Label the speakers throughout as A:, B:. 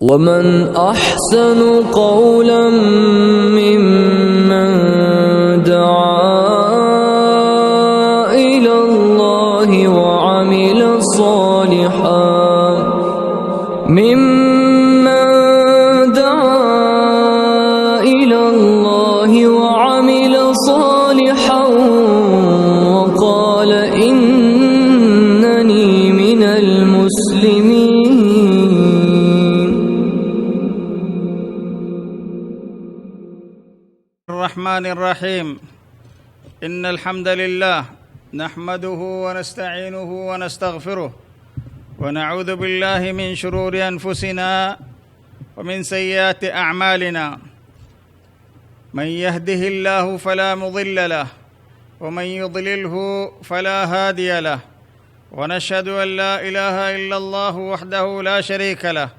A: ومن أحسن قولا ممن دعا إلى الله وعمل صالحا وقال إنني من المسلمين.
B: الرحمن الرحيم. إن الحمد لله نحمده ونستعينه ونستغفره ونعوذ بالله من شرور أنفسنا ومن سيئات أعمالنا. من يهده الله فلا مضل له ومن يضلله فلا هادي له، ونشهد أن لا إله إلا الله وحده لا شريك له،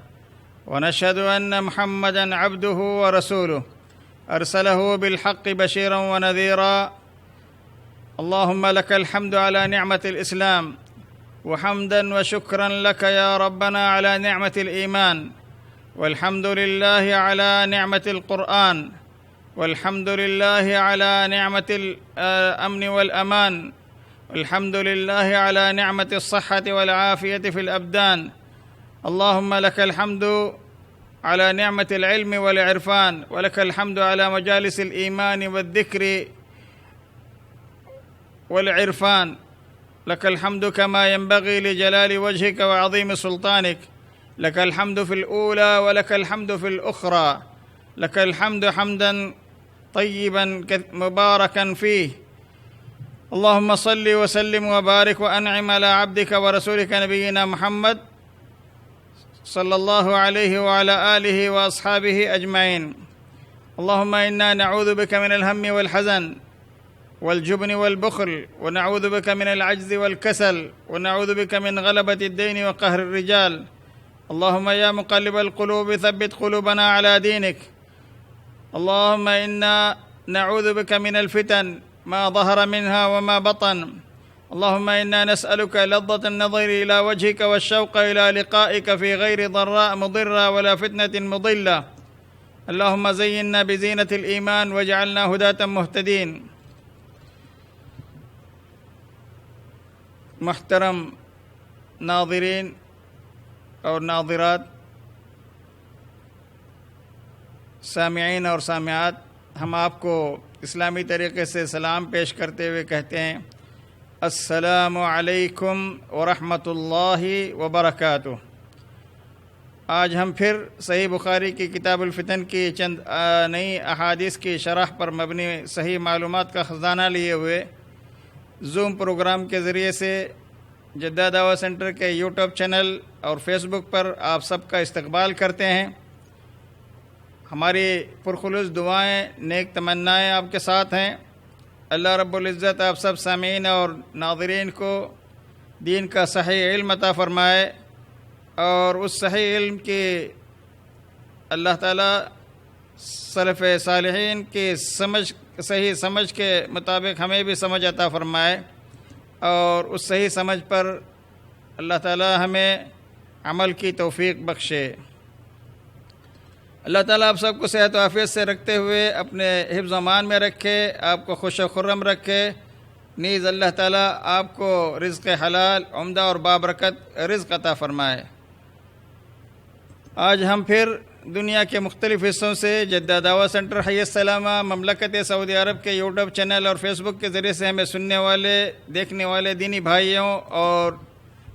B: ونشهد أن محمدًا عبده ورسوله أرسله بالحق بشيرا ونذيرا. اللهم لك الحمد على نعمة الإسلام، وحمدا وشكرا لك يا ربنا على نعمة الإيمان، والحمد لله على نعمة القرآن، والحمد لله على نعمة الأمن والأمان، والحمد لله على نعمة الصحة والعافية في الأبدان. اللهم لك الحمد على نعمة العلم والعرفان، ولك الحمد على مجالس الإيمان والذكر والعرفان. لك الحمد كما ينبغي لجلال وجهك وعظيم سلطانك. لك الحمد في الأولى ولك الحمد في الأخرى. لك الحمد حمدا طيبا مباركا فيه. اللهم صل وسلم وبارك وأنعم على عبدك ورسولك نبينا محمد صلى الله عليه وعلى آله وأصحابه أجمعين. اللهم إنا نعوذ بك من الهم والحزن والجبن والبخل، ونعوذ بك من العجز والكسل، ونعوذ بك من غلبة الدين وقهر الرجال. اللهم يا مقلب القلوب ثبت قلوبنا على دينك. اللهم إنا نعوذ بك من الفتن ما ظهر منها وما بطن. اللهم إنا نسألك لذة النظر إلى وجهك والشوق إلى لقائك في غير ضراء مضرة ولا فتنة مضلة. اللهم زينا بزينة الإيمان واجعلنا هداة مهتدين. محترم ناظرین اور ناظرات، سامعین اور سامعات، ہم آپ کو اسلامی طریقے سے سلام پیش کرتے ہوئے کہتے ہیں السلام علیکم ورحمۃ اللہ وبرکاتہ۔ آج ہم پھر صحیح بخاری کی کتاب الفتن کی چند نئی احادیث کی شرح پر مبنی صحیح معلومات کا خزانہ لیے ہوئے زوم پروگرام کے ذریعے سے جدہ دعویٰ سینٹر کے یوٹیوب چینل اور فیس بک پر آپ سب کا استقبال کرتے ہیں۔ ہماری پرخلوص دعائیں، نیک تمنائیں آپ کے ساتھ ہیں۔ اللہ رب العزت آپ سب سامعین اور ناظرین کو دین کا صحیح علم عطا فرمائے، اور اس صحیح علم کی اللہ تعالیٰ سلف صالحین کی صحیح سمجھ کے مطابق ہمیں بھی سمجھ عطا فرمائے، اور اس صحیح سمجھ پر اللہ تعالیٰ ہمیں عمل کی توفیق بخشے۔ اللہ تعالیٰ آپ سب کو صحت و عافیت سے رکھتے ہوئے اپنے حفظ و امان میں رکھے، آپ کو خوش و خرم رکھے۔ نیز اللہ تعالیٰ آپ کو رزق حلال، عمدہ اور بابرکت رزق عطا فرمائے۔ آج ہم پھر دنیا کے مختلف حصوں سے جدہ دعویٰ سینٹر حی السلامہ مملکت سعودی عرب کے یوٹیوب چینل اور فیس بک کے ذریعے سے ہمیں سننے والے، دیکھنے والے دینی بھائیوں اور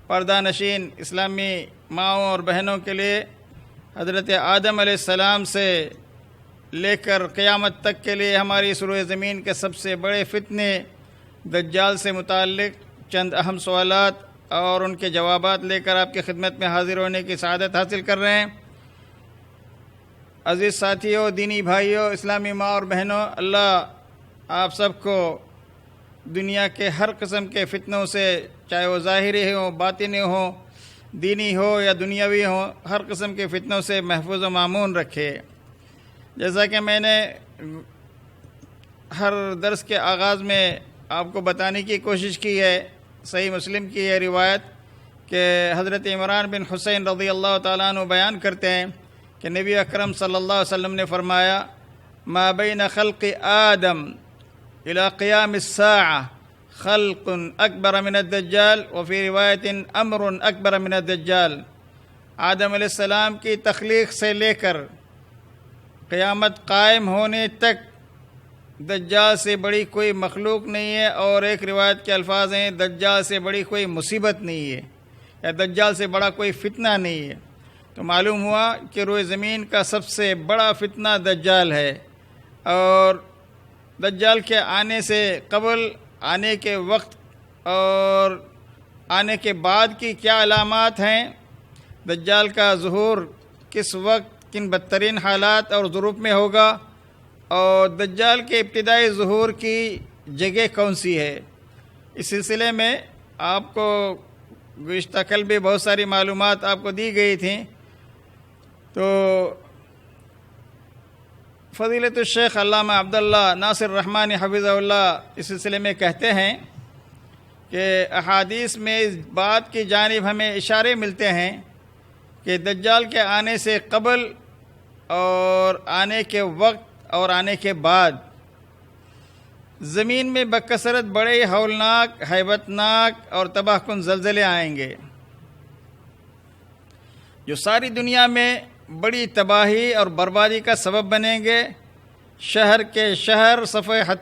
B: پردہ نشین اسلامی ماؤں اور بہنوں کے لیے حضرت آدم علیہ السلام سے لے کر قیامت تک کے لیے ہماری سروئے زمین کے سب سے بڑے فتنے دجال سے متعلق چند اہم سوالات اور ان کے جوابات لے کر آپ کی خدمت میں حاضر ہونے کی سعادت حاصل کر رہے ہیں۔ عزیز ساتھیوں، دینی بھائیوں، اسلامی ماں اور بہنوں، اللہ آپ سب کو دنیا کے ہر قسم کے فتنوں سے، چاہے وہ ظاہری ہوں، باطنی ہوں، دینی ہو یا دنیاوی ہو، ہر قسم کے فتنوں سے محفوظ و مامون رکھے۔ جیسا کہ میں نے ہر درس کے آغاز میں آپ کو بتانے کی کوشش کی ہے، صحیح مسلم کی یہ روایت کہ حضرت عمران بن حسین رضی اللہ تعالیٰ عنہ بیان کرتے ہیں کہ نبی اکرم صلی اللہ علیہ وسلم نے فرمایا ما بین خلق آدم الى قیام الساعہ خلق اکبر من الدجال وفی روایت امر اکبر من الدجال. آدم علیہ السلام کی تخلیق سے لے کر قیامت قائم ہونے تک دجال سے بڑی کوئی مخلوق نہیں ہے، اور ایک روایت کے الفاظ ہیں دجال سے بڑی کوئی مصیبت نہیں ہے یا دجال سے بڑا کوئی فتنہ نہیں ہے. تو معلوم ہوا کہ روئے زمین کا سب سے بڑا فتنہ دجال ہے. اور دجال کے آنے سے قبل، آنے کے وقت اور آنے کے بعد کی کیا علامات ہیں، دجال کا ظہور کس وقت کن بدترین حالات اور ظروف میں ہوگا، اور دجال کے ابتدائی ظہور کی جگہ کون سی ہے، اس سلسلے میں آپ کو گزشتہ کل بھی بہت ساری معلومات آپ کو دی گئی تھیں. تو فضیلت الشیخ علامہ عبداللہ ناصر رحمانی حفظہ اللہ اس سلسلے میں کہتے ہیں کہ احادیث میں اس بات کی جانب ہمیں اشارے ملتے ہیں کہ دجال کے آنے سے قبل اور آنے کے وقت اور آنے کے بعد زمین میں بکثرت بڑے ہولناک، ہیبت ناک اور تباہ کن زلزلے آئیں گے جو ساری دنیا میں بڑی تباہی اور بربادی کا سبب بنیں گے. شہر کے شہر صفحہ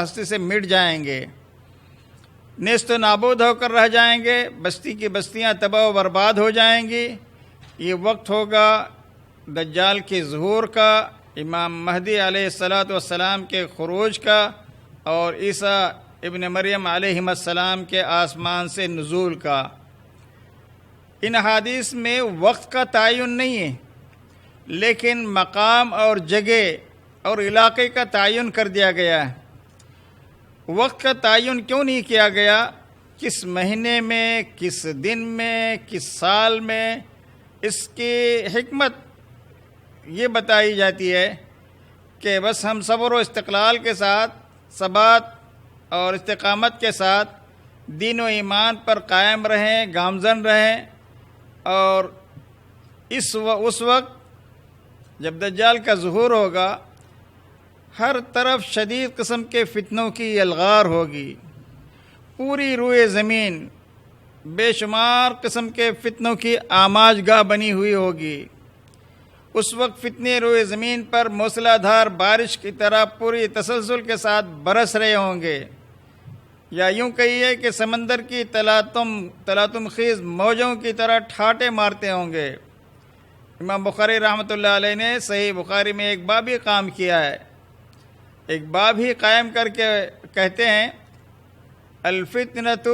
B: ہستی سے مٹ جائیں گے، نیست و نابود ہو کر رہ جائیں گے، بستی کی بستیاں تباہ و برباد ہو جائیں گی. یہ وقت ہوگا دجال کے ظہور کا، امام مہدی علیہ السلام کے خروج کا، اور عیسیٰ ابن مریم علیہ السلام کے آسمان سے نزول کا. ان حدیث میں وقت کا تعین نہیں ہے، لیکن مقام اور جگہ اور علاقے کا تعین کر دیا گیا ہے. وقت کا تعین کیوں نہیں کیا گیا، کس مہینے میں، کس دن میں، کس سال میں، اس کی حکمت یہ بتائی جاتی ہے کہ بس ہم صبر و استقلال کے ساتھ، ثبات اور استقامت کے ساتھ دین و ایمان پر قائم رہیں، گامزن رہیں. اور اس وقت جب دجال کا ظہور ہوگا ہر طرف شدید قسم کے فتنوں کی یلغار ہوگی، پوری روئے زمین بے شمار قسم کے فتنوں کی آماج گاہ بنی ہوئی ہوگی. اس وقت فتنے روئے زمین پر موسلا دھار بارش کی طرح پوری تسلسل کے ساتھ برس رہے ہوں گے، یا یوں کہیے کہ سمندر کی تلاطم خیز موجوں کی طرح ٹھاٹے مارتے ہوں گے. امام بخاری رحمۃ اللہ علیہ نے صحیح بخاری میں ایک باب ہی قائم کیا ہے، ایک باب ہی قائم کر کے کہتے ہیں الفتنۃ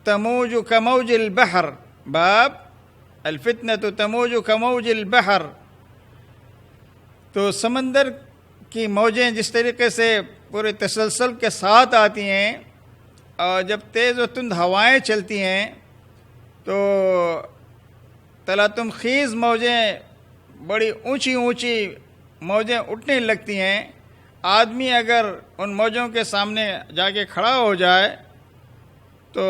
B: تموج کموج البحر، باب الفتنۃ تموج کموج البحر. تو سمندر کی موجیں جس طریقے سے پورے تسلسل کے ساتھ آتی ہیں، اور جب تیز و تند ہوائیں چلتی ہیں تو تلاطم خیز موجیں، بڑی اونچی اونچی موجیں اٹھنے لگتی ہیں. آدمی اگر ان موجوں کے سامنے جا کے کھڑا ہو جائے تو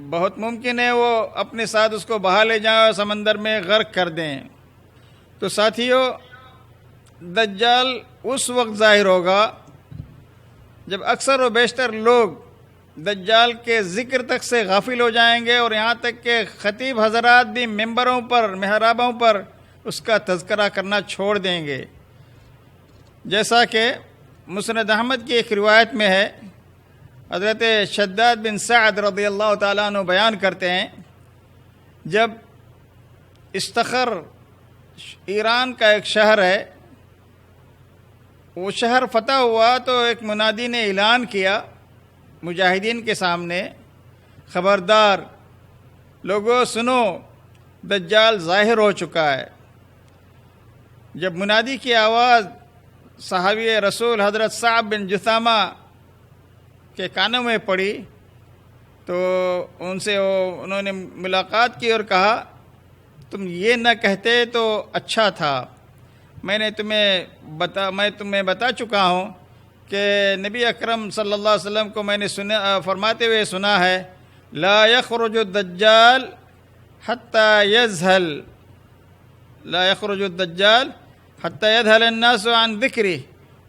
B: بہت ممکن ہے وہ اپنے ساتھ اس کو بہا لے جائیں اور سمندر میں غرق کر دیں. تو ساتھیو، دجال اس وقت ظاہر ہوگا جب اکثر و بیشتر لوگ دجال کے ذکر تک سے غافل ہو جائیں گے، اور یہاں تک کہ خطیب حضرات بھی ممبروں پر، محرابوں پر اس کا تذکرہ کرنا چھوڑ دیں گے. جیسا کہ مسند احمد کی ایک روایت میں ہے، حضرت شداد بن سعد رضی اللہ تعالیٰ عنہ بیان کرتے ہیں، جب استخر ایران کا ایک شہر ہے، وہ شہر فتح ہوا تو ایک منادی نے اعلان کیا مجاہدین کے سامنے، خبردار لوگو سنو، دجال ظاہر ہو چکا ہے. جب منادی کی آواز صحابی رسول حضرت صعب بن جثامہ کے کانوں میں پڑی تو ان سے انہوں نے ملاقات کی اور کہا تم یہ نہ کہتے تو اچھا تھا، میں تمہیں بتا چکا ہوں کہ نبی اکرم صلی اللہ علیہ وسلم کو میں نے فرماتے ہوئے سنا ہے لا یخرج الدجال حتى يذهل لا يخرج الدجال حتى يذهل الناس عن ذكره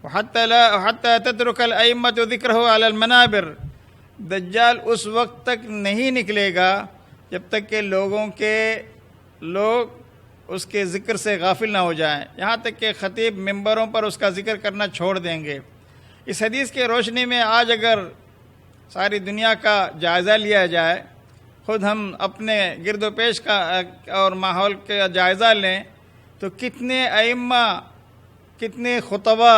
B: وحتى تترك الأئمة ذكره على المنابر. دجال اس وقت تک نہیں نکلے گا جب تک کہ لوگ اس کے ذکر سے غافل نہ ہو جائیں، یہاں تک کہ خطیب ممبروں پر اس کا ذکر کرنا چھوڑ دیں گے. اس حدیث کے روشنی میں آج اگر ساری دنیا کا جائزہ لیا جائے، خود ہم اپنے گرد و پیش کا اور ماحول کا جائزہ لیں، تو کتنے ائمہ، کتنے خطبہ،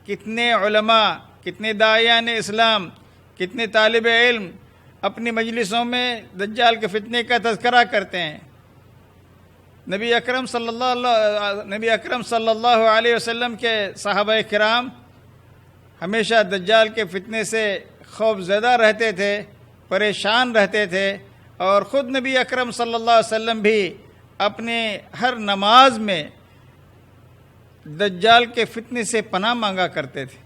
B: کتنے علماء، کتنے داعیان اسلام، کتنے طالب علم اپنی مجلسوں میں دجال کے فتنے کا تذکرہ کرتے ہیں. نبی اکرم صلی اللہ علیہ وسلم کے صحابہ کرام ہمیشہ دجال کے فتنے سے خوف زدہ رہتے تھے، پریشان رہتے تھے، اور خود نبی اکرم صلی اللہ علیہ وسلم بھی اپنے ہر نماز میں دجال کے فتنے سے پناہ مانگا کرتے تھے.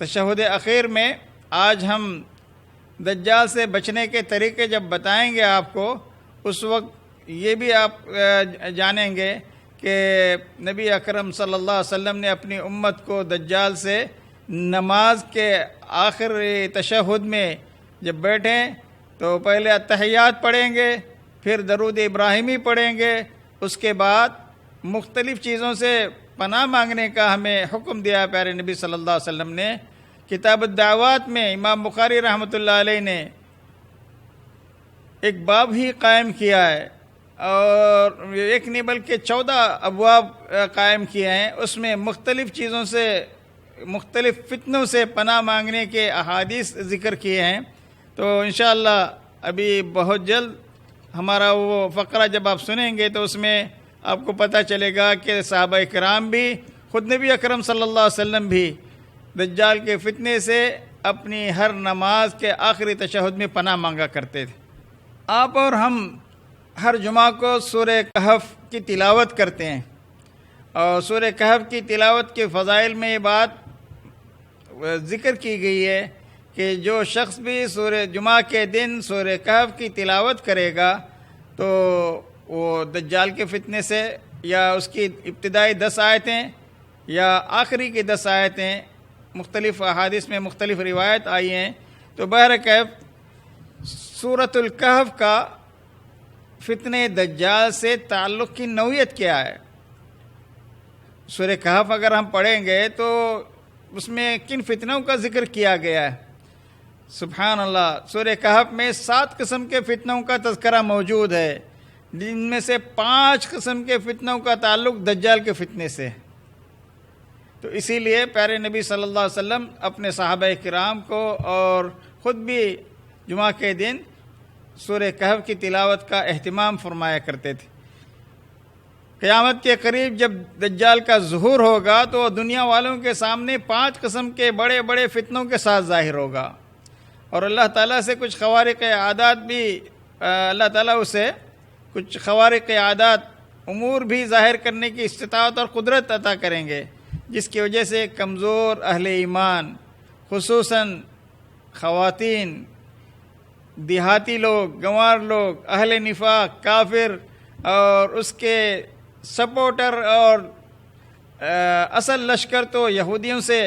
B: تشہد اخیر میں آج ہم دجال سے بچنے کے طریقے جب بتائیں گے آپ کو، اس وقت یہ بھی آپ جانیں گے کہ نبی اکرم صلی اللہ علیہ وسلم نے اپنی امت کو دجال سے نماز کے آخر تشہد میں جب بیٹھیں تو پہلے اتحیات پڑھیں گے، پھر درود ابراہیمی پڑھیں گے، اس کے بعد مختلف چیزوں سے پناہ مانگنے کا ہمیں حکم دیا پیارے نبی صلی اللہ علیہ وسلم نے. کتاب الدعوات میں امام بخاری رحمۃ اللہ علیہ نے ایک باب ہی قائم کیا ہے، اور ایک نہیں بلکہ 14 ابواب قائم کیے ہیں. اس میں مختلف چیزوں سے، مختلف فتنوں سے پناہ مانگنے کے احادیث ذکر کیے ہیں. تو انشاءاللہ ابھی بہت جلد ہمارا وہ فقرہ جب آپ سنیں گے تو اس میں آپ کو پتہ چلے گا کہ صحابہ کرام بھی، خود نبی اکرم صلی اللہ علیہ وسلم بھی دجال کے فتنے سے اپنی ہر نماز کے آخری تشہد میں پناہ مانگا کرتے تھے. آپ اور ہم ہر جمعہ کو سورہ کہف کی تلاوت کرتے ہیں، اور سورہ کہف کی تلاوت کے فضائل میں یہ بات ذکر کی گئی ہے کہ جو شخص بھی سورہ جمعہ کے دن سورہ کہف کی تلاوت کرے گا تو وہ دجال کے فتنے سے، یا اس کی ابتدائی 10 آیتیں یا آخری کی 10 آیتیں، مختلف احادیث میں مختلف روایت آئی ہیں. تو بہرکیف سورۃ الکہف کا فتنے دجال سے تعلق کی نوعیت کیا ہے؟ سورہ کہف اگر ہم پڑھیں گے تو اس میں کن فتنوں کا ذکر کیا گیا ہے؟ سبحان اللہ، سورہ کہف میں 7 قسم کے فتنوں کا تذکرہ موجود ہے، جن میں سے 5 قسم کے فتنوں کا تعلق دجال کے فتنے سے. تو اسی لیے پیارے نبی صلی اللہ علیہ وسلم اپنے صحابہ کرام کو اور خود بھی جمعہ کے دن سورہ کہف کی تلاوت کا اہتمام فرمایا کرتے تھے. قیامت کے قریب جب دجال کا ظہور ہوگا تو دنیا والوں کے سامنے 5 قسم کے بڑے بڑے فتنوں کے ساتھ ظاہر ہوگا، اور اللہ تعالیٰ سے کچھ خوارق عادات بھی، اللہ تعالیٰ اسے کچھ خوارق عادات امور بھی ظاہر کرنے کی استطاعت اور قدرت عطا کریں گے، جس کی وجہ سے کمزور اہل ایمان، خصوصاً خواتین، دیہاتی لوگ، گنوار لوگ، اہل نفاق، کافر اور اس کے سپورٹر اور اصل لشکر تو یہودیوں سے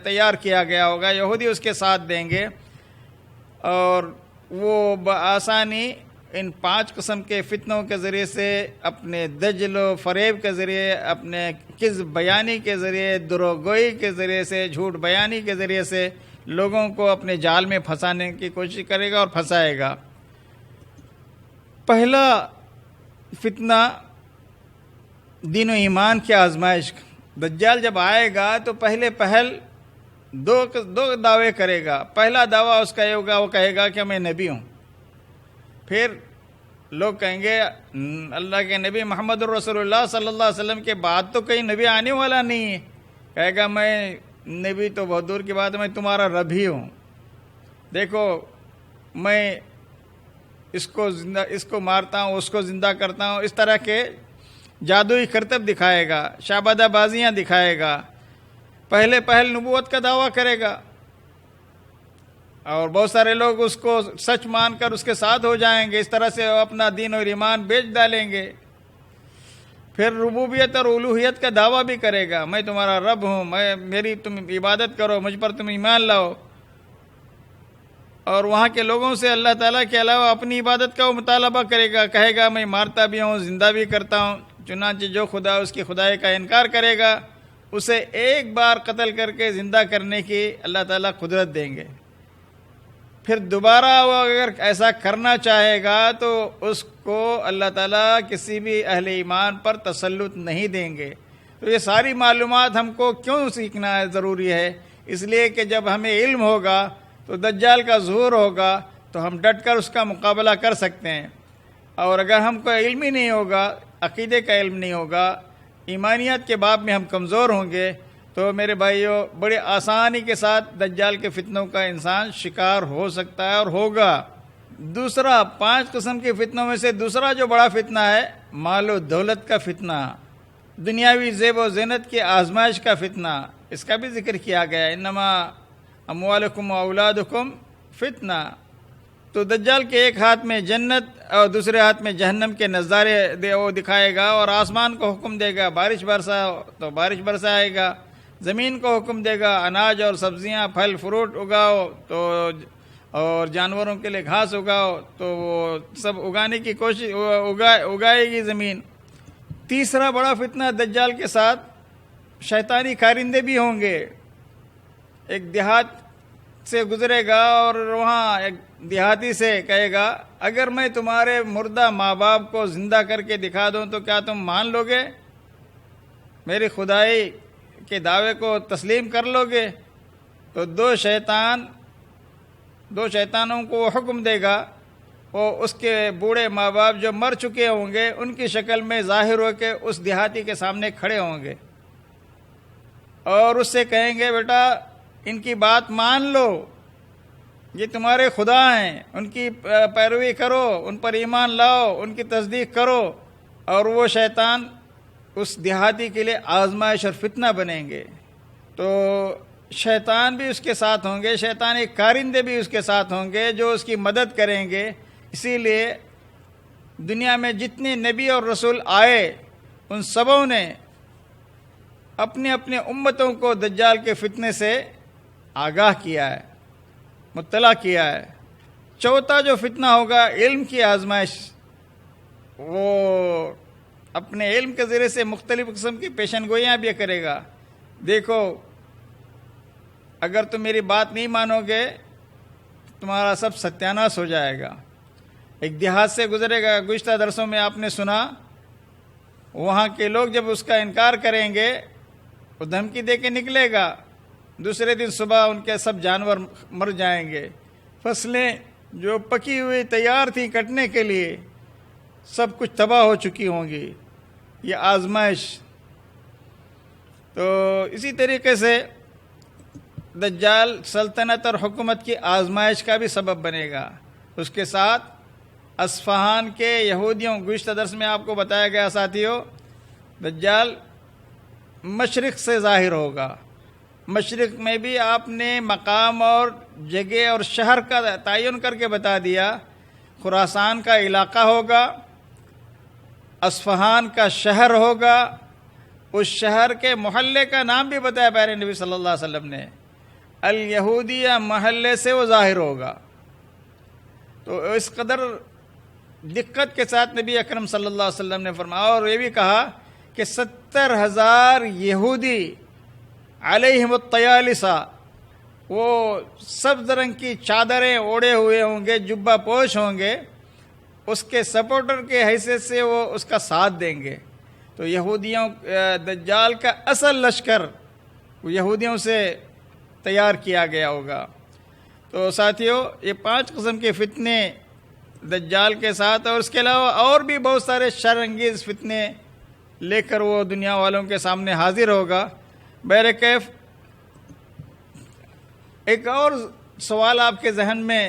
B: تیار کیا گیا ہوگا، یہودی اس کے ساتھ دیں گے، اور وہ بآسانی ان 5 قسم کے فتنوں کے ذریعے سے، اپنے دجل و فریب کے ذریعے، اپنے کذب بیانی کے ذریعے، دروغگوئی کے ذریعے سے، جھوٹ بیانی کے ذریعے سے لوگوں کو اپنے جال میں پھنسانے کی کوشش کرے گا اور پھنسائے گا. پہلا فتنہ دین و ایمان کی آزمائش. دجال جب آئے گا تو پہل دو دعوے کرے گا. پہلا دعویٰ اس کا یہ ہوگا، وہ کہے گا کہ میں نبی ہوں. پھر لوگ کہیں گے اللہ کے نبی محمد الرسول اللہ صلی اللہ علیہ وسلم کے بعد تو کہیں نبی آنے والا نہیں ہے. کہے گا میں نبی تو بہت دور کی بات ہے، میں تمہارا رب ہی ہوں. دیکھو میں اس کو مارتا ہوں، اس کو زندہ کرتا ہوں. اس طرح کے جادوئی کرتب دکھائے گا، شعبدہ بازیاں دکھائے گا. پہل نبوت کا دعویٰ کرے گا، اور بہت سارے لوگ اس کو سچ مان کر اس کے ساتھ ہو جائیں گے، اس طرح سے وہ اپنا دین اور ایمان بیچ ڈالیں گے۔ پھر ربوبیت اور الوہیت کا دعویٰ بھی کرے گا، میں تمہارا رب ہوں، میری تم عبادت کرو، مجھ پر تم ایمان لاؤ، اور وہاں کے لوگوں سے اللہ تعالیٰ کے علاوہ اپنی عبادت کا وہ مطالبہ کرے گا، کہے گا میں مارتا بھی ہوں، زندہ بھی کرتا ہوں۔ چنانچہ جو خدا اس کی خدائی کا انکار کرے گا اسے ایک بار قتل کر کے زندہ کرنے کی اللہ تعالیٰ قدرت دیں گے۔ پھر دوبارہ وہ اگر ایسا کرنا چاہے گا تو اس کو اللہ تعالیٰ کسی بھی اہل ایمان پر تسلط نہیں دیں گے۔ تو یہ ساری معلومات ہم کو کیوں سیکھنا ضروری ہے؟ اس لیے کہ جب ہمیں علم ہوگا تو دجال کا ظہور ہوگا تو ہم ڈٹ کر اس کا مقابلہ کر سکتے ہیں، اور اگر ہم کو علم ہی نہیں ہوگا، عقیدے کا علم نہیں ہوگا، ایمانیات کے باب میں ہم کمزور ہوں گے، تو میرے بھائیوں بڑی آسانی کے ساتھ دجال کے فتنوں کا انسان شکار ہو سکتا ہے اور ہوگا۔ دوسرا، 5 قسم کے فتنوں میں سے دوسرا جو بڑا فتنہ ہے، مال و دولت کا فتنہ، دنیاوی زیب و زینت کی آزمائش کا فتنہ، اس کا بھی ذکر کیا گیا، انما اموالکم و اولادکم فتنہ۔ تو دجال کے ایک ہاتھ میں جنت اور دوسرے ہاتھ میں جہنم کے نظارے وہ دکھائے گا، اور آسمان کو حکم دے گا بارش برسا تو بارش برسائے گا، زمین کو حکم دے گا اناج اور سبزیاں پھل فروٹ اگاؤ، تو اور جانوروں کے لیے گھاس اگاؤ، تو وہ سب اگانے کی کوشش اگائے گی زمین۔ تیسرا بڑا فتنہ دجال کے ساتھ شیطانی کارندے بھی ہوں گے۔ ایک دیہات سے گزرے گا اور وہاں ایک دیہاتی سے کہے گا اگر میں تمہارے مردہ ماں باپ کو زندہ کر کے دکھا دوں تو کیا تم مان لو گے؟ میری خدائی کے دعوے کو تسلیم کر لو گے؟ تو دو شیطانوں کو وہ حکم دے گا، وہ اس کے بوڑھے ماں باپ جو مر چکے ہوں گے ان کی شکل میں ظاہر ہو کے اس دیہاتی کے سامنے کھڑے ہوں گے، اور اس سے کہیں گے بیٹا ان کی بات مان لو، یہ تمہارے خدا ہیں، ان کی پیروی کرو، ان پر ایمان لاؤ، ان کی تصدیق کرو۔ اور وہ شیطان اس دیہاتی کے لیے آزمائش اور فتنہ بنیں گے۔ تو شیطان بھی اس کے ساتھ ہوں گے، شیطانی کارندے بھی اس کے ساتھ ہوں گے جو اس کی مدد کریں گے۔ اسی لیے دنیا میں جتنے نبی اور رسول آئے ان سبوں نے اپنے اپنے امتوں کو دجال کے فتنے سے آگاہ کیا ہے، مطلع کیا ہے۔ چوتھا جو فتنہ ہوگا علم کی آزمائش، وہ اپنے علم کے ذریعے سے مختلف قسم کی پیشن گوئیاں بھی کرے گا۔ دیکھو اگر تم میری بات نہیں مانو گے تمہارا سب ستیاناش ہو جائے گا۔ ایک دیہات سے گزرے گا، گزشتہ درسوں میں آپ نے سنا، وہاں کے لوگ جب اس کا انکار کریں گے وہ دھمکی دے کے نکلے گا، دوسرے دن صبح ان کے سب جانور مر جائیں گے، فصلیں جو پکی ہوئی تیار تھیں کٹنے کے لیے سب کچھ تباہ ہو چکی ہوں گی۔ یہ آزمائش۔ تو اسی طریقے سے دجال سلطنت اور حکومت کی آزمائش کا بھی سبب بنے گا۔ اس کے ساتھ اصفہان کے یہودیوں، گزشتہ درس میں آپ کو بتایا گیا ساتھیوں، دجال مشرق سے ظاہر ہوگا۔ مشرق میں بھی آپ نے مقام اور جگہ اور شہر کا تعین کر کے بتا دیا۔ خراسان کا علاقہ ہوگا، اصفہان کا شہر ہوگا، اس شہر کے محلے کا نام بھی بتایا پیارے نبی صلی اللہ علیہ وسلم نے، الیہودیہ محلے سے وہ ظاہر ہوگا۔ تو اس قدر دقت کے ساتھ نبی اکرم صلی اللہ علیہ وسلم نے فرمایا، اور یہ بھی کہا کہ 70,000 یہودی علیہم الطیالسہ، وہ سبز رنگ کی چادریں اوڑے ہوئے ہوں گے، جبہ پوش ہوں گے، اس کے سپورٹر کے حیثیت سے وہ اس کا ساتھ دیں گے۔ تو یہودیوں دجال کا اصل لشکر وہ یہودیوں سے تیار کیا گیا ہوگا۔ تو ساتھیوں یہ 5 قسم کے فتنے دجال کے ساتھ، اور اس کے علاوہ اور بھی بہت سارے شر انگیز فتنے لے کر وہ دنیا والوں کے سامنے حاضر ہوگا۔ بہرکیف ایک اور سوال آپ کے ذہن میں،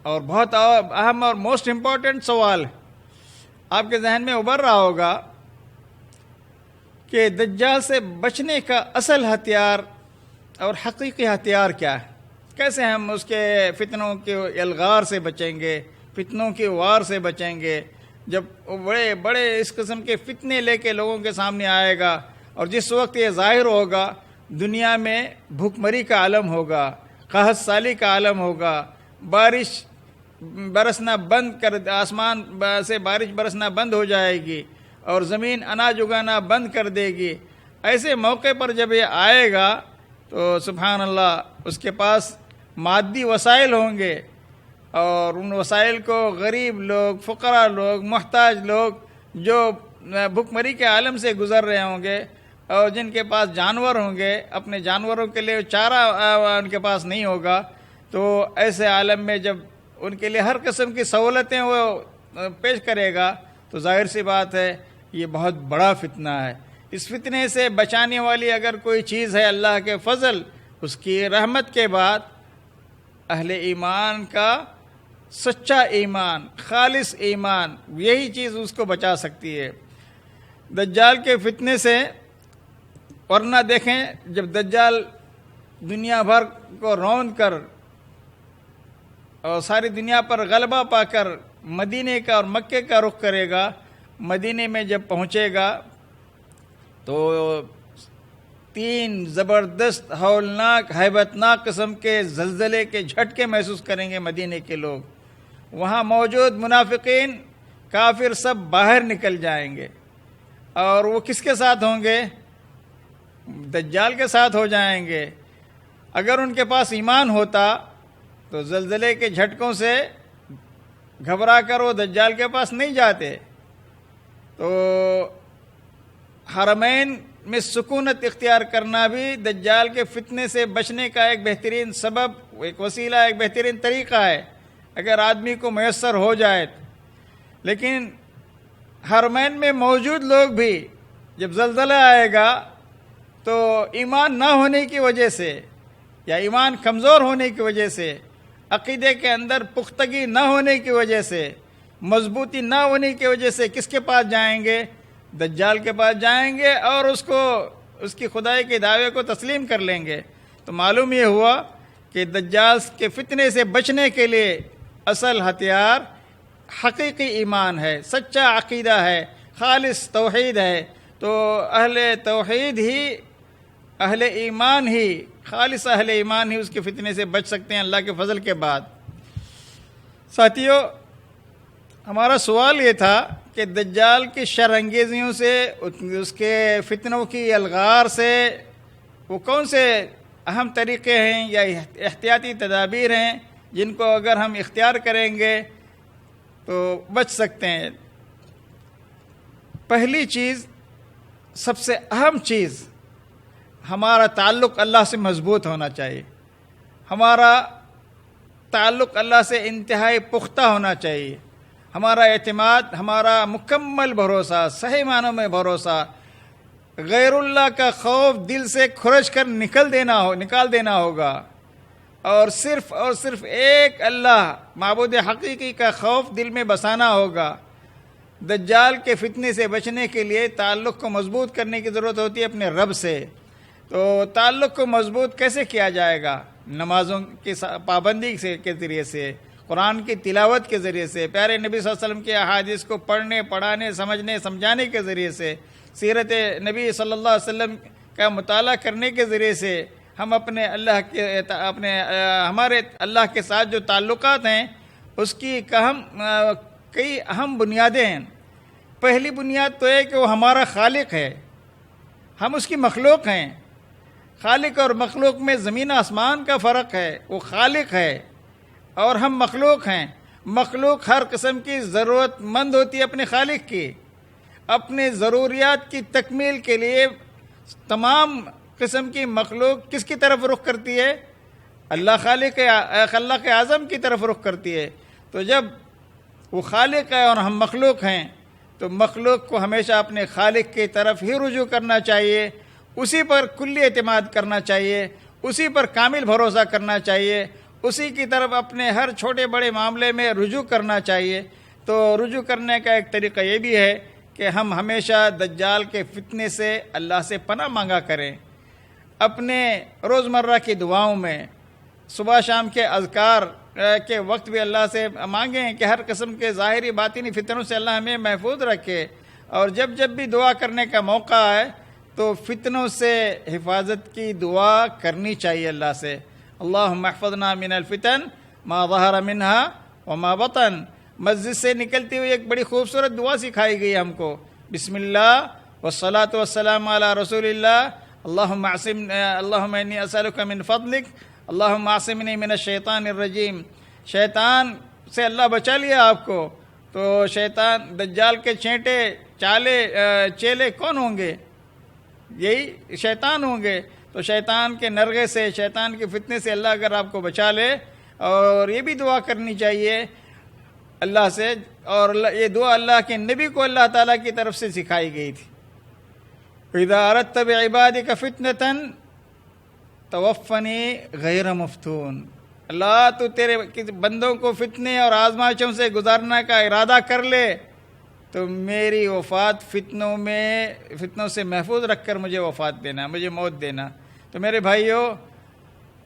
B: اور بہت اہم اور موسٹ امپورٹنٹ سوال آپ کے ذہن میں ابھر رہا ہوگا کہ دجال سے بچنے کا اصل ہتھیار اور حقیقی ہتھیار کیا ہے؟ کیسے ہم اس کے فتنوں کے الغار سے بچیں گے، فتنوں کی وار سے بچیں گے؟ جب بڑے بڑے اس قسم کے فتنے لے کے لوگوں کے سامنے آئے گا، اور جس وقت یہ ظاہر ہوگا دنیا میں بھوک مری کا عالم ہوگا، قحط سالی کا عالم ہوگا، بارش برسنا بند کر، آسمان سے بارش برسنا بند ہو جائے گی اور زمین اناج اگانا بند کر دے گی۔ ایسے موقع پر جب یہ آئے گا تو سبحان اللہ اس کے پاس مادی وسائل ہوں گے، اور ان وسائل کو غریب لوگ، فقراء لوگ، محتاج لوگ جو بھوک مری کے عالم سے گزر رہے ہوں گے، اور جن کے پاس جانور ہوں گے، اپنے جانوروں کے لیے چارہ ان کے پاس نہیں ہوگا، تو ایسے عالم میں جب ان کے لیے ہر قسم کی سہولتیں وہ پیش کرے گا تو ظاہر سی بات ہے یہ بہت بڑا فتنہ ہے۔ اس فتنے سے بچانے والی اگر کوئی چیز ہے اللہ کے فضل، اس کی رحمت کے بعد اہل ایمان کا سچا ایمان، خالص ایمان، یہی چیز اس کو بچا سکتی ہے دجال کے فتنے سے۔ ورنہ دیکھیں جب دجال دنیا بھر کو روند کر اور ساری دنیا پر غلبہ پا کر مدینے کا اور مکے کا رخ کرے گا، مدینے میں جب پہنچے گا تو 3 زبردست ہولناک ہیبتناک قسم کے زلزلے کے جھٹکے محسوس کریں گے مدینے کے لوگ۔ وہاں موجود منافقین، کافر سب باہر نکل جائیں گے، اور وہ کس کے ساتھ ہوں گے؟ دجال کے ساتھ ہو جائیں گے۔ اگر ان کے پاس ایمان ہوتا تو زلزلے کے جھٹکوں سے گھبرا کر وہ دجال کے پاس نہیں جاتے۔ تو حرمین میں سکونت اختیار کرنا بھی دجال کے فتنے سے بچنے کا ایک بہترین سبب، ایک وسیلہ، ایک بہترین طریقہ ہے اگر آدمی کو میسر ہو جائے۔ لیکن حرمین میں موجود لوگ بھی جب زلزلہ آئے گا تو ایمان نہ ہونے کی وجہ سے یا ایمان کمزور ہونے کی وجہ سے، عقیدے کے اندر پختگی نہ ہونے کی وجہ سے، مضبوطی نہ ہونے کی وجہ سے کس کے پاس جائیں گے؟ دجال کے پاس جائیں گے اور اس کی خدائی کے دعوے کو تسلیم کر لیں گے۔ تو معلوم یہ ہوا کہ دجال کے فتنے سے بچنے کے لیے اصل ہتھیار حقیقی ایمان ہے، سچا عقیدہ ہے، خالص توحید ہے۔ تو اہل توحید ہی، اہل ایمان ہی، خالص اہل ایمان ہی اس کے فتنے سے بچ سکتے ہیں اللہ کے فضل کے بعد۔ ساتھیو، ہمارا سوال یہ تھا کہ دجال کی شر انگیزیوں سے، اس کے فتنوں کی الغار سے وہ کون سے اہم طریقے ہیں یا احتیاطی تدابیر ہیں جن کو اگر ہم اختیار کریں گے تو بچ سکتے ہیں۔ پہلی چیز، سب سے اہم چیز، ہمارا تعلق اللہ سے مضبوط ہونا چاہیے۔ ہمارا تعلق اللہ سے انتہائی پختہ ہونا چاہیے۔ ہمارا اعتماد، ہمارا مکمل بھروسہ، صحیح معنوں میں بھروسہ، غیر اللہ کا خوف دل سے کھرچ کر نکال دینا ہوگا، اور صرف ایک اللہ معبود حقیقی کا خوف دل میں بسانا ہوگا۔ دجال کے فتنے سے بچنے کے لیے تعلق کو مضبوط کرنے کی ضرورت ہوتی ہے اپنے رب سے۔ تو تعلق کو مضبوط کیسے کیا جائے گا؟ نمازوں کی پابندی کے ذریعے سے، قرآن کی تلاوت کے ذریعے سے، پیارے نبی صلی اللہ علیہ وسلم کے احادیث کو پڑھنے، پڑھانے، سمجھنے، سمجھانے کے ذریعے سے، سیرت نبی صلی اللہ علیہ وسلم کا مطالعہ کرنے کے ذریعے سے ہم ہمارے اللہ کے ساتھ جو تعلقات ہیں اس کی کئی اہم بنیادیں ہیں۔ پہلی بنیاد تو ہے کہ وہ ہمارا خالق ہے، ہم اس کی مخلوق ہیں۔ خالق اور مخلوق میں زمین آسمان کا فرق ہے۔ وہ خالق ہے اور ہم مخلوق ہیں۔ مخلوق ہر قسم کی ضرورت مند ہوتی ہے اپنے خالق کی۔ اپنے ضروریات کی تکمیل کے لیے تمام قسم کی مخلوق کس کی طرف رخ کرتی ہے؟ خالق اعظم کی طرف رخ کرتی ہے۔ تو جب وہ خالق ہے اور ہم مخلوق ہیں تو مخلوق کو ہمیشہ اپنے خالق کی طرف ہی رجوع کرنا چاہیے، اسی پر کلی اعتماد کرنا چاہیے، اسی پر کامل بھروسہ کرنا چاہیے، اسی کی طرف اپنے ہر چھوٹے بڑے معاملے میں رجوع کرنا چاہیے۔ تو رجوع کرنے کا ایک طریقہ یہ بھی ہے کہ ہم ہمیشہ دجال کے فتنے سے اللہ سے پناہ مانگا کریں۔ اپنے روزمرہ کی دعاؤں میں صبح شام کے اذکار کے وقت بھی اللہ سے مانگیں کہ ہر قسم کے ظاہری باطنی فتنوں سے اللہ ہمیں محفوظ رکھے، اور جب جب بھی دعا کرنے کا موقع آئے تو فتنوں سے حفاظت کی دعا کرنی چاہیے اللہ سے۔ اللہم احفظنا من الفتن ما ظہر منہا وما بطن۔ مسجد سے نکلتی ہوئی ایک بڑی خوبصورت دعا سکھائی گئی ہم کو، بسم اللہ والصلاة والسلام علی رسول اللہ، اللہم انی اسألک من فضلک، اللہم عاصمنی من الشیطان الرجیم۔ شیطان سے اللہ بچا لیا آپ کو، تو شیطان دجال کے چھینٹے چیلے کون ہوں گے؟ یہی شیطان ہوں گے۔ تو شیطان کے نرغے سے، شیطان کے فتنے سے اللہ اگر آپ کو بچا لے، اور یہ بھی دعا کرنی چاہیے اللہ سے، اور یہ دعا اللہ کے نبی کو اللہ تعالیٰ کی طرف سے سکھائی گئی تھی۔ اِذَا أَرَدْتَ بِعِبَادِكَ فِتْنَةً توفنی غیر مفتون۔ اللہ تو تیرے بندوں کو فتنے اور آزمائشوں سے گزارنے کا ارادہ کر لے تو میری وفات فتنوں سے محفوظ رکھ کر مجھے وفات دینا، مجھے موت دینا۔ تو میرے بھائیوں،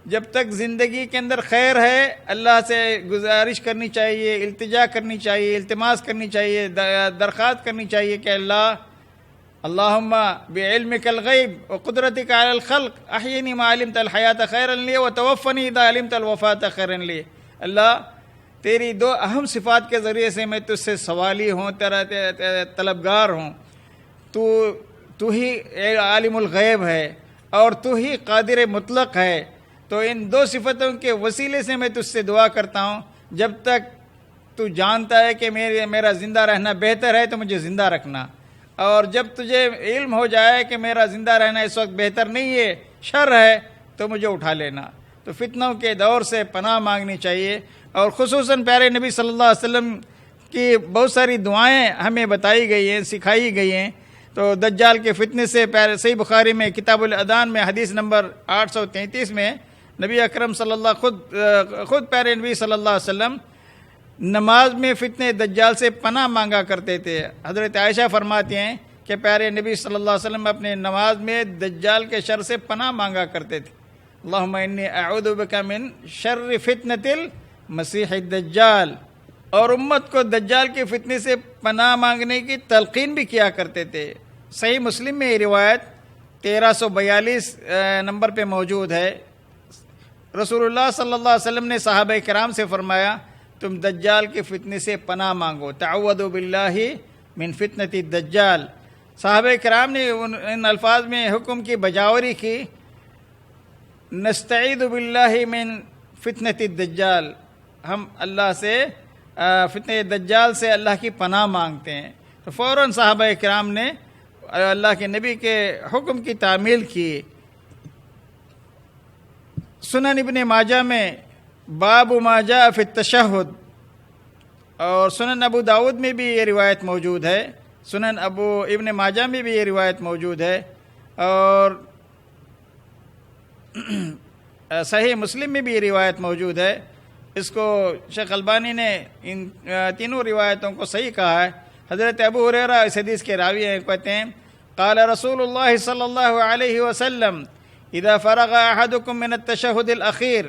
B: جب تک زندگی کے اندر خیر ہے اللہ سے گزارش کرنی چاہیے، التجا کرنی چاہیے، التماس کرنی چاہیے، درخواست کرنی چاہیے کہ اللہم بعلمک الغیب وقدرتک علی الخلق احینی ما علمت الحیات خیرا لی وتوفنی اذا علمت الوفات خیرا لی۔ اللہ تیری دو اہم صفات کے ذریعے سے میں تجھ سے سوالی ہوں، تیرا طلبگار ہوں۔ تو ہی عالم الغیب ہے اور تو ہی قادر مطلق ہے، تو ان دو صفتوں کے وسیلے سے میں تجھ سے دعا کرتا ہوں، جب تک تو جانتا ہے کہ میرا زندہ رہنا بہتر ہے تو مجھے زندہ رکھنا، اور جب تجھے علم ہو جائے کہ میرا زندہ رہنا اس وقت بہتر نہیں ہے، شر ہے، تو مجھے اٹھا لینا۔ تو فتنوں کے دور سے پناہ مانگنی چاہیے، اور خصوصاً پیارے نبی صلی اللہ علیہ وسلم کی بہت ساری دعائیں ہمیں بتائی گئی ہیں، سکھائی گئی ہیں۔ تو دجال کے فتنے سے صحیح بخاری میں کتاب الاذان میں حدیث نمبر 833 میں نبی اکرم خود پیارے نبی صلی اللہ علیہ وسلم نماز میں فتنے دجال سے پناہ مانگا کرتے تھے۔ حضرت عائشہ فرماتی ہیں کہ پیارے نبی صلی اللہ علیہ وسلم اپنے نماز میں دجال کے شر سے پناہ مانگا کرتے تھے۔ اللہم انی اعوذ بک من شر فتنۃ المسیح الدجال، اور امت کو دجال کے فتنے سے پناہ مانگنے کی تلقین بھی کیا کرتے تھے۔ صحیح مسلم میں یہ روایت 1342 نمبر پہ موجود ہے۔ رسول اللہ صلی اللہ علیہ وسلم نے صحابہ کرام سے فرمایا، تم دجال کے فتنے سے پناہ مانگو، تعوذوا باللہ من فتنۃ الدجال۔ صحابہ کرام نے ان الفاظ میں حکم کی بجاوری کی، نستعیذ باللہ من فتنۃ الدجال، ہم اللہ سے فتنہ دجال سے اللہ کی پناہ مانگتے ہیں۔ تو فوراً صحابہ کرام نے اللہ کے نبی کے حکم کی تعمیل کی۔ سنن ابن ماجہ میں باب ما جاء فی التشہد، اور سنن ابو داود میں بھی یہ روایت موجود ہے، سنن ابن ماجہ میں بھی یہ روایت موجود ہے، اور صحیح مسلم میں بھی یہ روایت موجود ہے۔ اس کو شیخ البانی نے ان تینوں روایتوں کو صحیح کہا ہے۔ حضرت ابو ہریرہ اس حدیث کے راوی ہیں، کہتے ہیں قال رسول اللہ صلی اللہ علیہ وسلم اذا فرغ احدکم من التشہد الاخیر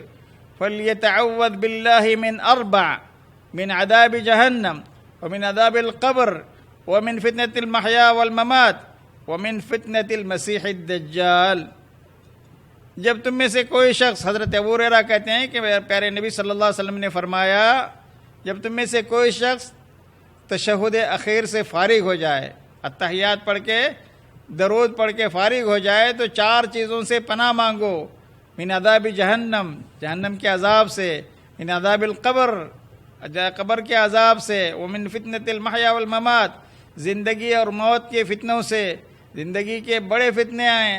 B: فلیتعوذ باللہ من اربع، من عذاب جہنم ومن عذاب القبر ومن فتنة المحیا والممات ومن فتنة المسیح الدجال۔ جب تم میں سے کوئی شخص، حضرت ابو ہریرہ کہتے ہیں کہ پیارے نبی صلی اللہ علیہ وسلم نے فرمایا، جب تم میں سے کوئی شخص تشہد اخیر سے فارغ ہو جائے، اتحیات پڑھ کے، درود پڑھ کے فارغ ہو جائے، تو 4 چیزوں سے پناہ مانگو، من عذاب جہنم، جہنم کے عذاب سے، من عذاب القبر، قبر کے عذاب سے، ومن فتنة المحیا والممات، زندگی اور موت کے فتنوں سے۔ زندگی کے بڑے فتنے ہیں،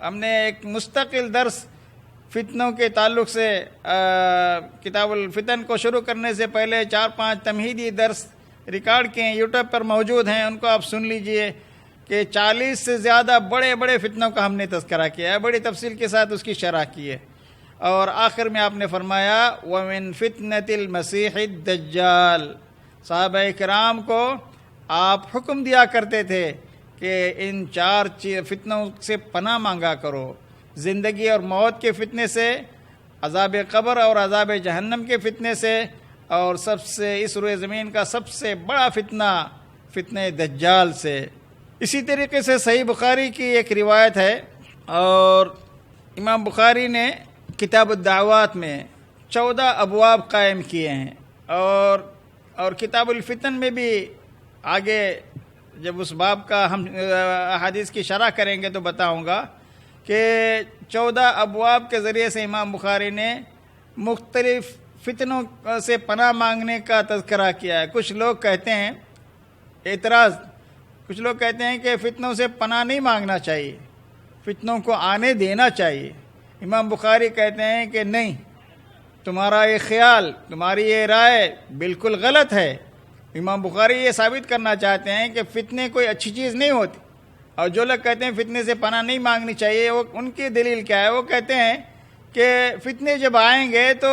B: ہم نے ایک مستقل درس فتنوں کے تعلق سے کتاب الفتن کو شروع کرنے سے پہلے 4-5 تمہیدی درس ریکارڈ کیے ہیں، یوٹیوب پر موجود ہیں، ان کو آپ سن لیجئے کہ 40 سے زیادہ بڑے بڑے فتنوں کا ہم نے تذکرہ کیا ہے، بڑی تفصیل کے ساتھ اس کی شرح کی ہے۔ اور آخر میں آپ نے فرمایا وَمِن فِتْنَةِ الْمَسِيحِ الدَّجَّالِ، صحابہ کرام کو آپ حکم دیا کرتے تھے کہ ان 4 فتنوں سے پناہ مانگا کرو، زندگی اور موت کے فتنے سے، عذاب قبر اور عذاب جہنم کے فتنے سے، اور سب سے اس روئے زمین کا سب سے بڑا فتنہ دجال سے۔ اسی طریقے سے صحیح بخاری کی ایک روایت ہے، اور امام بخاری نے کتاب الدعوات میں 14 ابواب قائم کیے ہیں، اور کتاب الفتن میں بھی آگے جب اس باب کا ہم احادیث کی شرح کریں گے تو بتاؤں گا کہ 14 ابواب کے ذریعے سے امام بخاری نے مختلف فتنوں سے پناہ مانگنے کا تذکرہ کیا ہے۔ کچھ لوگ کہتے ہیں کچھ لوگ کہتے ہیں کہ فتنوں سے پناہ نہیں مانگنا چاہیے، فتنوں کو آنے دینا چاہیے۔ امام بخاری کہتے ہیں کہ نہیں، تمہارا یہ خیال، تمہاری یہ رائے بالکل غلط ہے۔ امام بخاری یہ ثابت کرنا چاہتے ہیں کہ فتنے کوئی اچھی چیز نہیں ہوتی، اور جو لوگ کہتے ہیں فتنے سے پناہ نہیں مانگنی چاہیے، وہ ان کی دلیل کیا ہے؟ وہ کہتے ہیں کہ فتنے جب آئیں گے تو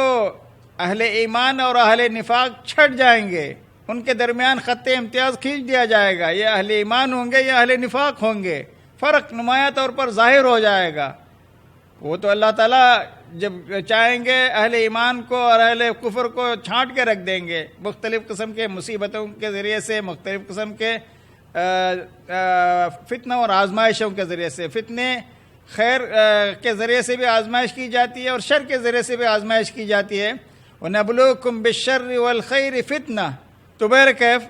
B: اہل ایمان اور اہل نفاق چھٹ جائیں گے، ان کے درمیان خط امتیاز کھینچ دیا جائے گا، یہ اہل ایمان ہوں گے یا اہل نفاق ہوں گے، فرق نمایاں طور پر ظاہر ہو جائے گا۔ وہ تو اللہ تعالیٰ جب چاہیں گے اہل ایمان کو اور اہل کفر کو چھانٹ کے رکھ دیں گے، مختلف قسم کے مصیبتوں کے ذریعے سے، مختلف قسم کے فتنوں اور آزمائشوں کے ذریعے سے۔ فتنے خیر کے ذریعے سے بھی آزمائش کی جاتی ہے اور شر کے ذریعے سے بھی آزمائش کی جاتی ہے۔ وَنَبْلُوكُمْ بِالشَّرِّ وَالْخَيْرِ فِتْنَةً۔ تو بہرکیف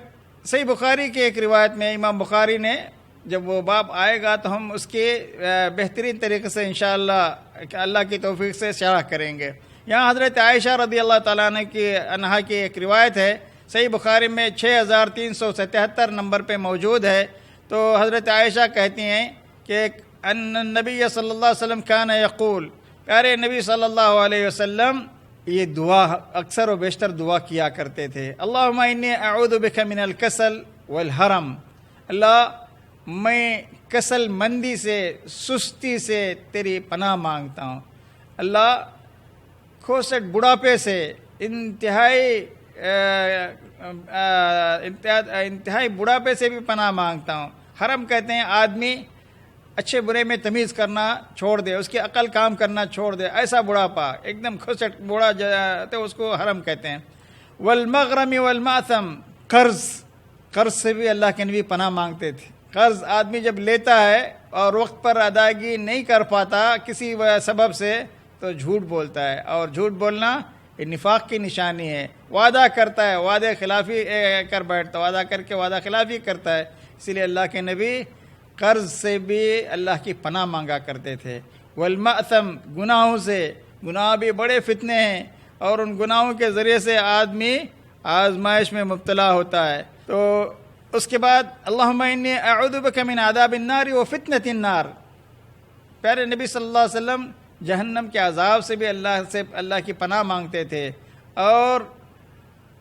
B: صحیح بخاری کی ایک روایت میں امام بخاری نے، جب وہ باب آئے گا تو ہم اس کے بہترین طریقے سے انشاءاللہ اللہ کی توفیق سے شرح کریں گے۔ یہاں حضرت عائشہ رضی اللہ تعالیٰ عنہا کی ایک روایت ہے، صحیح بخاری میں 6377 نمبر پہ موجود ہے۔ تو حضرت عائشہ کہتی ہیں کہ ان النبی صلی اللہ علیہ وسلم کان یقول، پیارے نبی صلی اللہ علیہ وسلم یہ دعا اکثر و بیشتر دعا کیا کرتے تھے، اللہم انی اعوذ بک من الکسل والحرم، اللہ میں کسل مندی سے، سستی سے تیری پناہ مانگتا ہوں، اللہ کھوسٹ بڑھاپے سے، انتہائی بڑھاپے سے بھی پناہ مانگتا ہوں۔ حرم کہتے ہیں آدمی اچھے برے میں تمیز کرنا چھوڑ دے، اس کی عقل کام کرنا چھوڑ دے، ایسا بڑھاپا ایک دم کھوسٹ بوڑھا تو اس کو حرم کہتے ہیں۔ والمغرم والماثم، قرض سے بھی اللہ کے نبی پناہ مانگتے تھے۔ قرض آدمی جب لیتا ہے اور وقت پر ادائیگی نہیں کر پاتا کسی سبب سے تو جھوٹ بولتا ہے، اور جھوٹ بولنا یہ نفاق کی نشانی ہے۔ وعدہ کرتا ہے، وعدے خلافی کر بیٹھتا، وعدہ کر کے وعدہ خلافی کرتا ہے۔ اسی لیے اللہ کے نبی قرض سے بھی اللہ کی پناہ مانگا کرتے تھے۔ والمأثم، گناہوں سے، گناہ بھی بڑے فتنے ہیں، اور ان گناہوں کے ذریعے سے آدمی آزمائش میں مبتلا ہوتا ہے۔ تو اس کے بعد اللہم انی اعوذ بک من عذاب النار وفتنۃ النار، پیارے نبی صلی اللہ علیہ وسلم جہنم کے عذاب سے بھی اللہ کی پناہ مانگتے تھے، اور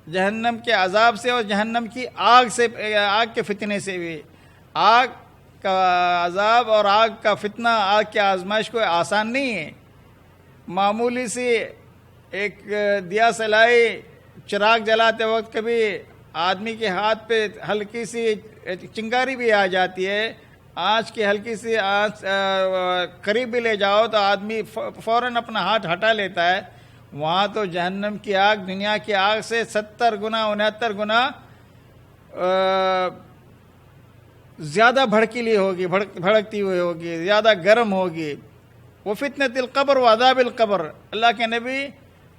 B: جہنم کے عذاب سے اور جہنم کی آگ کے فتنے سے بھی۔ آگ کا عذاب اور آگ کا فتنہ، آگ کی آزمائش کوئی آسان نہیں ہے۔ معمولی سی ایک دیا سلائی چراغ جلاتے وقت کبھی آدمی کے ہاتھ پہ ہلکی سی چنگاری بھی آ جاتی ہے، آنچ کی ہلکی سی آنچ قریب بھی لے جاؤ تو آدمی فوراً اپنا ہاتھ ہٹا لیتا ہے۔ وہاں تو جہنم کی آگ دنیا کی آگ سے 70 گنا 69 گنا زیادہ بھڑکیلی ہوگی، بھڑکتی ہوئی ہوگی، زیادہ گرم ہوگی۔ وہ فتنۃ القبر و عذاب القبر، اللہ کے نبی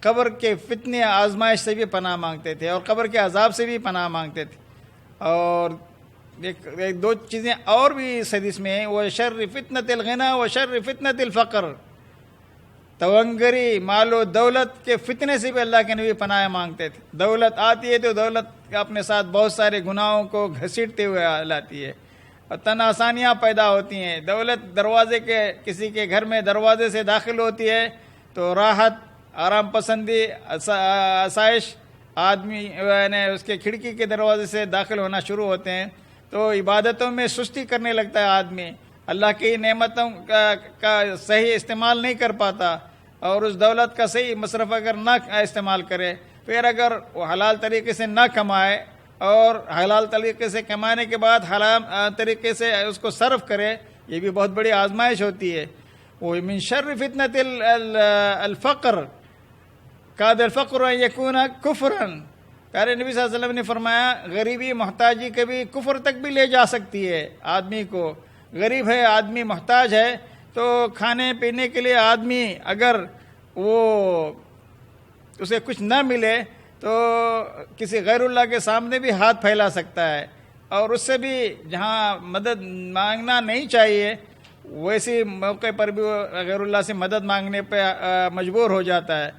B: قبر کے فتنے آزمائش سے بھی پناہ مانگتے تھے اور قبر کے عذاب سے بھی پناہ مانگتے تھے۔ اور ایک دو چیزیں اور بھی اس حدیث میں ہیں، وہ شر فتنۃ الغنا و شر فتنۃ الفقر، تونگری، مال و دولت کے فتنے سے بھی اللہ کے نبی پناہ مانگتے تھے۔ دولت آتی ہے تو دولت اپنے ساتھ بہت سارے گناہوں کو گھسیٹتے ہوئے لاتی ہے، اور تن آسانیاں پیدا ہوتی ہیں۔ دولت کسی کے گھر میں دروازے سے داخل ہوتی ہے تو راحت، آرام پسندی، آسائش آدمی اس کے کھڑکی کے دروازے سے داخل ہونا شروع ہوتے ہیں، تو عبادتوں میں سستی کرنے لگتا ہے آدمی، اللہ کی نعمتوں کا صحیح استعمال نہیں کر پاتا، اور اس دولت کا صحیح مصرف اگر نہ استعمال کرے، پھر اگر وہ حلال طریقے سے نہ کمائے اور حلال طریقے سے کمانے کے بعد حرام طریقے سے اس کو صرف کرے، یہ بھی بہت بڑی آزمائش ہوتی ہے۔ وہ من شر فتنۃ الفقر، کاد الفقر ان یکون کفرا، پیارے نبی صلی اللہ علیہ وسلم نے فرمایا غریبی محتاجی کبھی کفر تک بھی لے جا سکتی ہے آدمی کو۔ غریب ہے آدمی، محتاج ہے، تو کھانے پینے کے لیے آدمی اگر وہ اسے کچھ نہ ملے تو کسی غیر اللہ کے سامنے بھی ہاتھ پھیلا سکتا ہے، اور اس سے بھی جہاں مدد مانگنا نہیں چاہیے ویسے موقع پر بھی وہ غیر اللہ سے مدد مانگنے پہ مجبور ہو جاتا ہے۔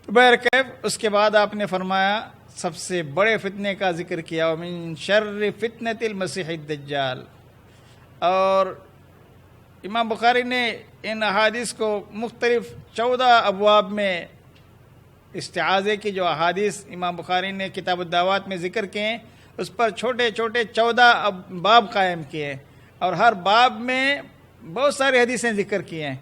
B: بہرکیف اس کے بعد آپ نے فرمایا سب سے بڑے فتنے کا ذکر کیا، وَمِن شَرِّ فِتْنَةِ الْمَسِيحِ الدَّجَّالِ، اور امام بخاری نے ان احادیث کو مختلف 14 ابواب میں، استعاذے کی جو احادیث امام بخاری نے کتاب الدعوات میں ذکر کیے ہیں اس پر چھوٹے چھوٹے 14 باب قائم کیے، اور ہر باب میں بہت ساری حدیثیں ذکر کی ہیں۔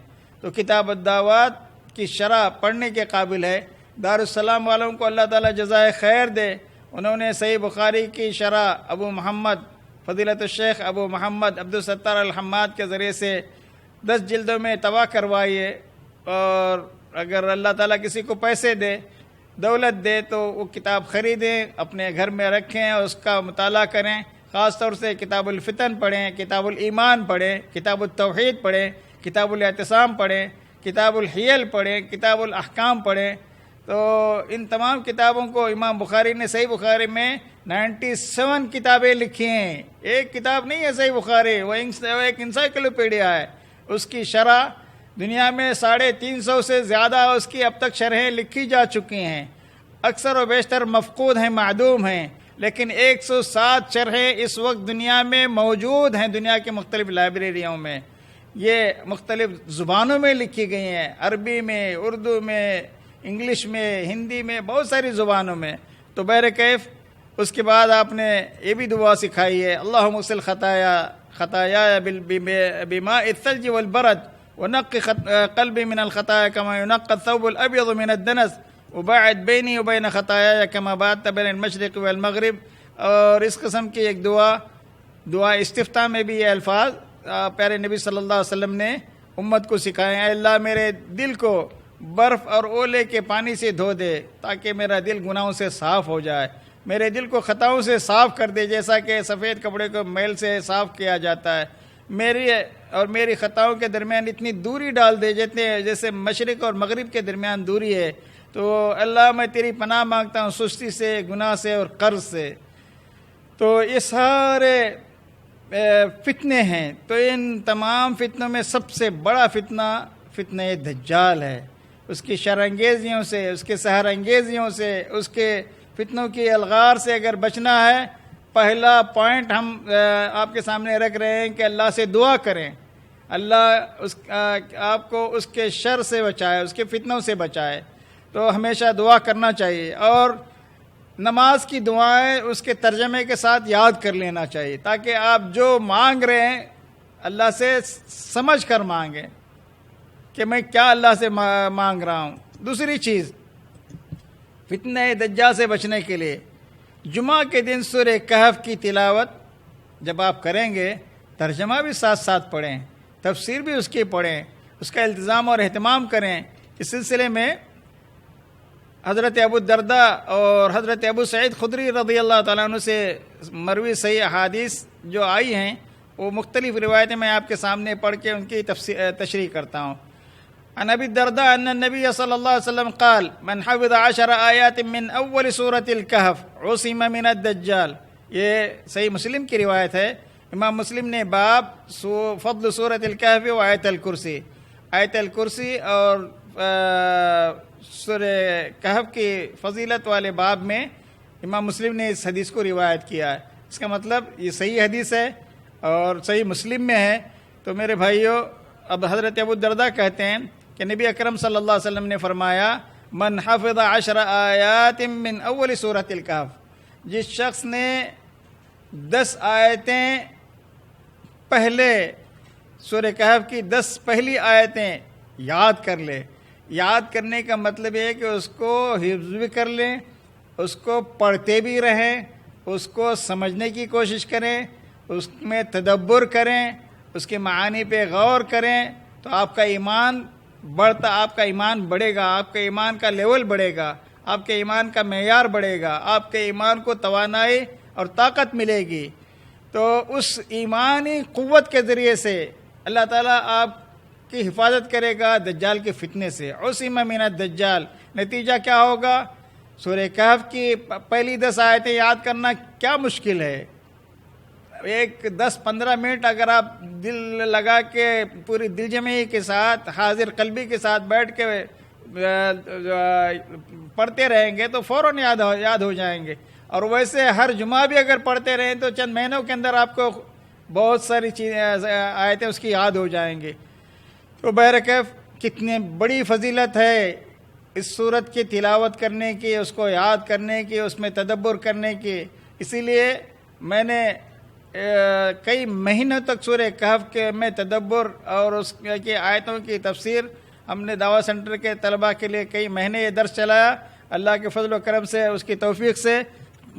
B: تو کتاب الدعوات کی شرح پڑھنے کے قابل ہے۔ دارالسلام والوں کو اللہ تعالیٰ جزائے خیر دے، انہوں نے صحیح بخاری کی شرح ابو محمد فضیلت الشیخ ابو محمد عبدالستار الحماد کے ذریعے سے 10 جلدوں میں طبع کروائی ہے، اور اگر اللہ تعالیٰ کسی کو پیسے دے، دولت دے، تو وہ کتاب خریدیں، اپنے گھر میں رکھیں اور اس کا مطالعہ کریں۔ خاص طور سے کتاب الفتن پڑھیں، کتاب الایمان پڑھیں، کتاب التوحید پڑھیں، کتاب الاعتصام پڑھیں، کتاب الحیل پڑھیں، کتاب الاحکام پڑھیں۔ تو ان تمام کتابوں کو امام بخاری نے صحیح بخاری میں 97 کتابیں لکھی ہیں، ایک کتاب نہیں ہے صحیح بخاری، وہ ایک انسائکلوپیڈیا ہے۔ اس کی شرح دنیا میں 350 سے زیادہ اس کی اب تک شرحیں لکھی جا چکی ہیں، اکثر و بیشتر مفقود ہیں، معدوم ہیں، لیکن 107 شرحیں اس وقت دنیا میں موجود ہیں، دنیا کے مختلف لائبریریوں میں۔ یہ مختلف زبانوں میں لکھی گئی ہیں، عربی میں، اردو میں، انگلش میں، ہندی میں، بہت ساری زبانوں میں۔ تو بہرکیف اس کے بعد آپ نے یہ بھی دعا سکھائی ہے، اللہم اغسل خطایا بماء الثلج والبرد ونقی قلبی من الخطایا کما ینقی الثوب الابیض من الدنس وباعد بینی وبین خطایا کما باعدت بین المشرق والمغرب۔ اور اس قسم کی ایک دعا استفتاح میں بھی یہ الفاظ پیارے نبی صلی اللہ علیہ وسلم نے امت کو سکھائے ہیں، اے اللہ میرے دل کو برف اور اولے کے پانی سے دھو دے تاکہ میرا دل گناہوں سے صاف ہو جائے، میرے دل کو خطاؤں سے صاف کر دے جیسا کہ سفید کپڑے کو میل سے صاف کیا جاتا ہے، میری خطاؤں کے درمیان اتنی دوری ڈال دے جیسے مشرق اور مغرب کے درمیان دوری ہے۔ تو اللہ میں تیری پناہ مانگتا ہوں سستی سے، گناہ سے اور قرض سے۔ تو یہ سارے فتنے ہیں، تو ان تمام فتنوں میں سب سے بڑا فتنہ دجال ہے۔ اس کی شر انگیزیوں سے، اس کے سحر انگیزیوں سے، اس کے فتنوں کی الغار سے اگر بچنا ہے، پہلا پوائنٹ ہم آپ کے سامنے رکھ رہے ہیں کہ اللہ سے دعا کریں، اللہ آپ کو اس کے شر سے بچائے، اس کے فتنوں سے بچائے۔ تو ہمیشہ دعا کرنا چاہیے، اور نماز کی دعائیں اس کے ترجمے کے ساتھ یاد کر لینا چاہیے تاکہ آپ جو مانگ رہے ہیں اللہ سے سمجھ کر مانگیں کہ میں کیا اللہ سے مانگ رہا ہوں۔ دوسری چیز، فتنہ دجال سے بچنے کے لیے جمعہ کے دن سورہ کہف کی تلاوت جب آپ کریں گے، ترجمہ بھی ساتھ ساتھ پڑھیں، تفسیر بھی اس کی پڑھیں، اس کا التزام اور اہتمام کریں۔ اس سلسلے میں حضرت ابو الدرداء اور حضرت ابو سعید خدری رضی اللہ تعالیٰ عنہ سے مروی صحیح احادیث جو آئی ہیں، وہ مختلف روایتیں میں آپ کے سامنے پڑھ کے ان کی تشریح کرتا ہوں۔ عن ابی الدرداء ان النبی صلی اللہ علیہ وسلم قال من حفظ 10 آیات من اول سورة الکہف عصم من الدجال۔ یہ صحیح مسلم کی روایت ہے، امام مسلم نے باب فضل سورة الکہف و آیت الکرسی، آیت الکرسی اور سورہ کہف کی فضیلت والے باب میں امام مسلم نے اس حدیث کو روایت کیا ہے۔ اس کا مطلب یہ صحیح حدیث ہے اور صحیح مسلم میں ہے۔ تو میرے بھائیوں، اب حضرت ابو الدرداء کہتے ہیں کہ نبی اکرم صلی اللہ علیہ وسلم نے فرمایا من حفظ 10 آیات من اول سورۃ الکہف، جس شخص نے 10 آیتیں پہلے سورہ کہف کی 10 پہلی آیتیں یاد کر لے۔ یاد کرنے کا مطلب یہ ہے کہ اس کو حفظ بھی کر لیں، اس کو پڑھتے بھی رہیں، اس کو سمجھنے کی کوشش کریں، اس میں تدبر کریں، اس کے معانی پہ غور کریں، تو آپ کا ایمان بڑھتا آپ کا ایمان بڑھے گا، آپ کے ایمان کا لیول بڑھے گا، آپ کے ایمان کا معیار بڑھے گا، آپ کے ایمان کو توانائی اور طاقت ملے گی، تو اس ایمانی قوت کے ذریعے سے اللہ تعالیٰ آپ کی حفاظت کرے گا دجال کے فتنے سے۔ عصم من الدجال، نتیجہ کیا ہوگا؟ سورہ کہف کی پہلی 10 آیتیں یاد کرنا کیا مشکل ہے؟ ایک 10-15 منٹ اگر آپ دل لگا کے پوری دل جمعی کے ساتھ حاضر قلبی کے ساتھ بیٹھ کے پڑھتے رہیں گے تو فوراً یاد ہو جائیں گے، اور ویسے ہر جمعہ بھی اگر پڑھتے رہیں تو چند مہینوں کے اندر آپ کو بہت ساری چیزیں آیتیں اس کی یاد ہو جائیں گے۔ تو بہرکیف کتنی بڑی فضیلت ہے اس سورت کی تلاوت کرنے کی، اس کو یاد کرنے کی، اس میں تدبر کرنے کی۔ اسی لیے میں نے کئی مہینوں تک سورہ کہف کے میں تدبر اور اس کی آیتوں کی تفسیر، ہم نے دعویٰ سینٹر کے طلباء کے لیے کئی مہینے یہ درس چلایا، اللہ کے فضل و کرم سے اس کی توفیق سے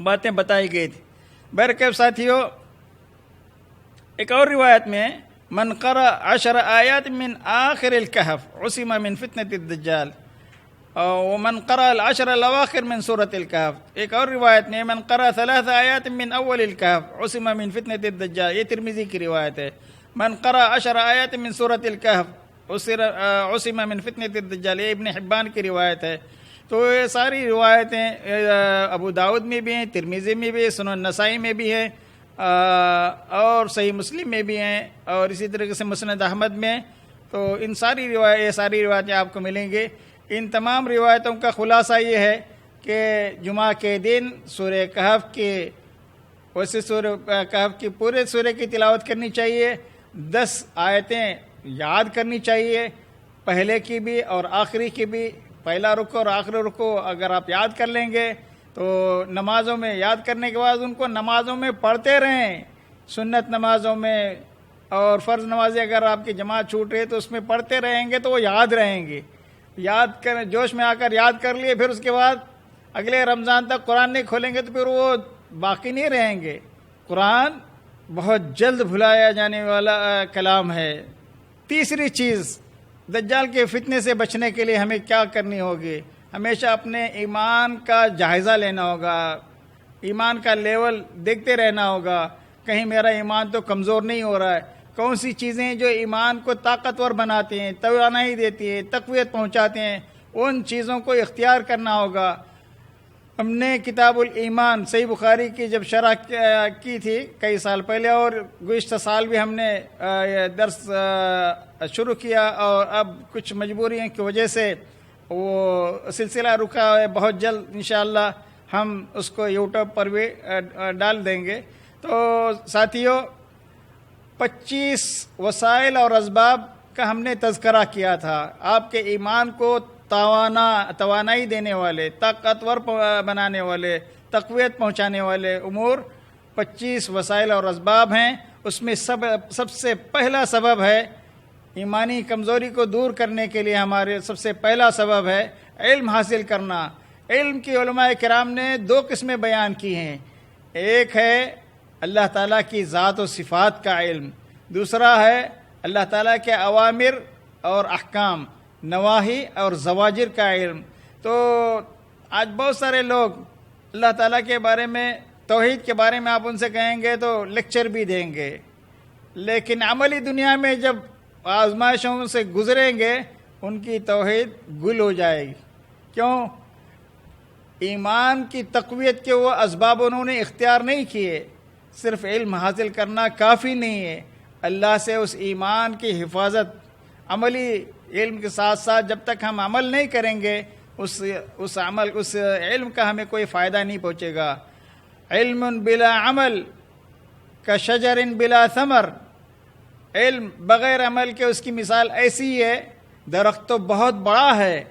B: باتیں بتائی گئی تھی۔ بہرکیف ساتھیوں، ایک اور روایت میں من قرأ 10 آیات من آخر الکہف عصم من فتنة الدجال، ومن قرأ ال10 الأواخر من سورة الکہف۔ ایک اور روایت میں من قرأ 3 آیات من اول الکہف عصم من فتنة الدجال، یہ ترمذی کی روایت ہے۔ من قرأ 10 آیات من سورة الکہف عصم من فتنة الدجال، یہ ابن حبان کی روایت ہے۔ تو یہ ساری روایتیں ابو داؤد میں بھی ہیں، ترمذی میں بھی ہیں، سنن نسائی میں بھی ہیں، اور صحیح مسلم میں بھی ہیں، اور اسی طریقے سے مسند احمد میں۔ تو یہ ساری روایتیں آپ کو ملیں گی۔ ان تمام روایتوں کا خلاصہ یہ ہے کہ جمعہ کے دن سورہ کہف کی، ویسے سورہ کہف کی پورے سورہ کی تلاوت کرنی چاہیے، 10 آیتیں یاد کرنی چاہیے، پہلے کی بھی اور آخری کی بھی۔ پہلا رکوع اور آخری رکوع اگر آپ یاد کر لیں گے تو نمازوں میں یاد کرنے کے بعد ان کو نمازوں میں پڑھتے رہیں، سنت نمازوں میں اور فرض نمازیں اگر آپ کی جماعت چھوٹ رہی تو اس میں پڑھتے رہیں گے تو وہ یاد رہیں گے۔ یاد کر جوش میں آ کر یاد کر لیے، پھر اس کے بعد اگلے رمضان تک قرآن نہیں کھولیں گے تو پھر وہ باقی نہیں رہیں گے۔ قرآن بہت جلد بھلایا جانے والا کلام ہے۔ تیسری چیز، دجال کے فتنے سے بچنے کے لیے ہمیں کیا کرنی ہوگی؟ ہمیشہ اپنے ایمان کا جائزہ لینا ہوگا، ایمان کا لیول دیکھتے رہنا ہوگا، کہیں میرا ایمان تو کمزور نہیں ہو رہا ہے۔ کون سی چیزیں جو ایمان کو طاقتور بناتی ہیں، توانائی دیتی ہیں، تقویت پہنچاتے ہیں، ان چیزوں کو اختیار کرنا ہوگا۔ ہم نے کتاب الایمان صحیح بخاری کی جب شرح کی تھی کئی سال پہلے، اور گزشتہ سال بھی ہم نے درس شروع کیا، اور اب کچھ مجبوریوں کی وجہ سے وہ سلسلہ رکا ہے۔ بہت جلد انشاءاللہ ہم اس کو یوٹیوب پر بھی ڈال دیں گے۔ تو ساتھیوں، 25 وسائل اور اسباب کا ہم نے تذکرہ کیا تھا، آپ کے ایمان کو توانائی دینے والے، طاقتور بنانے والے، تقویت پہنچانے والے امور 25 وسائل اور اسباب ہیں۔ اس میں سب سے پہلا سبب ہے ایمانی کمزوری کو دور کرنے کے لیے، ہمارے سب سے پہلا سبب ہے علم حاصل کرنا۔ علم کی علماء کرام نے 2 قسمیں بیان کی ہیں، ایک ہے اللہ تعالیٰ کی ذات و صفات کا علم، دوسرا ہے اللہ تعالیٰ کے اوامر اور احکام، نواہی اور زواجر کا علم۔ تو آج بہت سارے لوگ اللہ تعالیٰ کے بارے میں، توحید کے بارے میں آپ ان سے کہیں گے تو لیکچر بھی دیں گے، لیکن عملی دنیا میں جب آزمائشوں سے گزریں گے ان کی توحید گل ہو جائے گی۔ کیوں؟ ایمان کی تقویت کے وہ اسباب انہوں نے اختیار نہیں کیے۔ صرف علم حاصل کرنا کافی نہیں ہے، اللہ سے اس ایمان کی حفاظت، عملی علم کے ساتھ ساتھ جب تک ہم عمل نہیں کریں گے اس علم کا ہمیں کوئی فائدہ نہیں پہنچے گا۔ علم بلا عمل کشجر بلا ثمر، علم بغیر عمل کے اس کی مثال ایسی ہے، درخت تو بہت بڑا ہے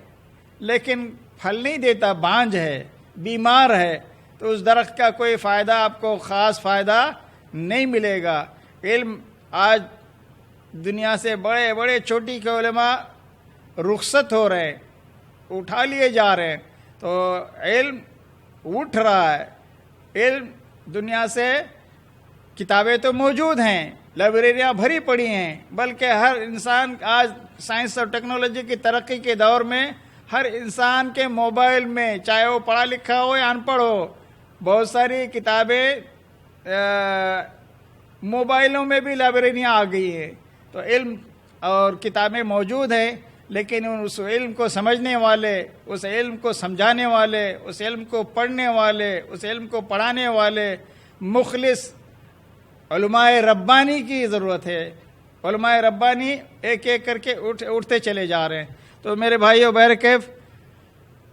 B: لیکن پھل نہیں دیتا، بانجھ ہے، بیمار ہے، تو اس درخت کا کوئی فائدہ آپ کو خاص فائدہ نہیں ملے گا۔ علم آج دنیا سے بڑے بڑے چوٹی کے علماء رخصت ہو رہے ہیں، اٹھا لیے جا رہے ہیں، تو علم اٹھ رہا ہے۔ علم دنیا سے، کتابیں تو موجود ہیں لائبریریاں بھری پڑی ہیں، بلکہ ہر انسان آج سائنس اور ٹیکنالوجی کی ترقی کے دور میں ہر انسان کے موبائل میں، چاہے وہ پڑھا لکھا ہو یا ان پڑھ ہو، بہت ساری کتابیں موبائلوں میں بھی لائبریریاں آ گئی ہیں۔ تو علم اور کتابیں موجود ہیں، لیکن اس علم کو سمجھنے والے، اس علم کو سمجھانے والے، اس علم کو پڑھنے والے، اس علم کو پڑھانے والے مخلص علماء ربانی کی ضرورت ہے۔ علماء ربانی ایک ایک کر کے اٹھتے چلے جا رہے ہیں۔ تو میرے بھائیو بہرکیف،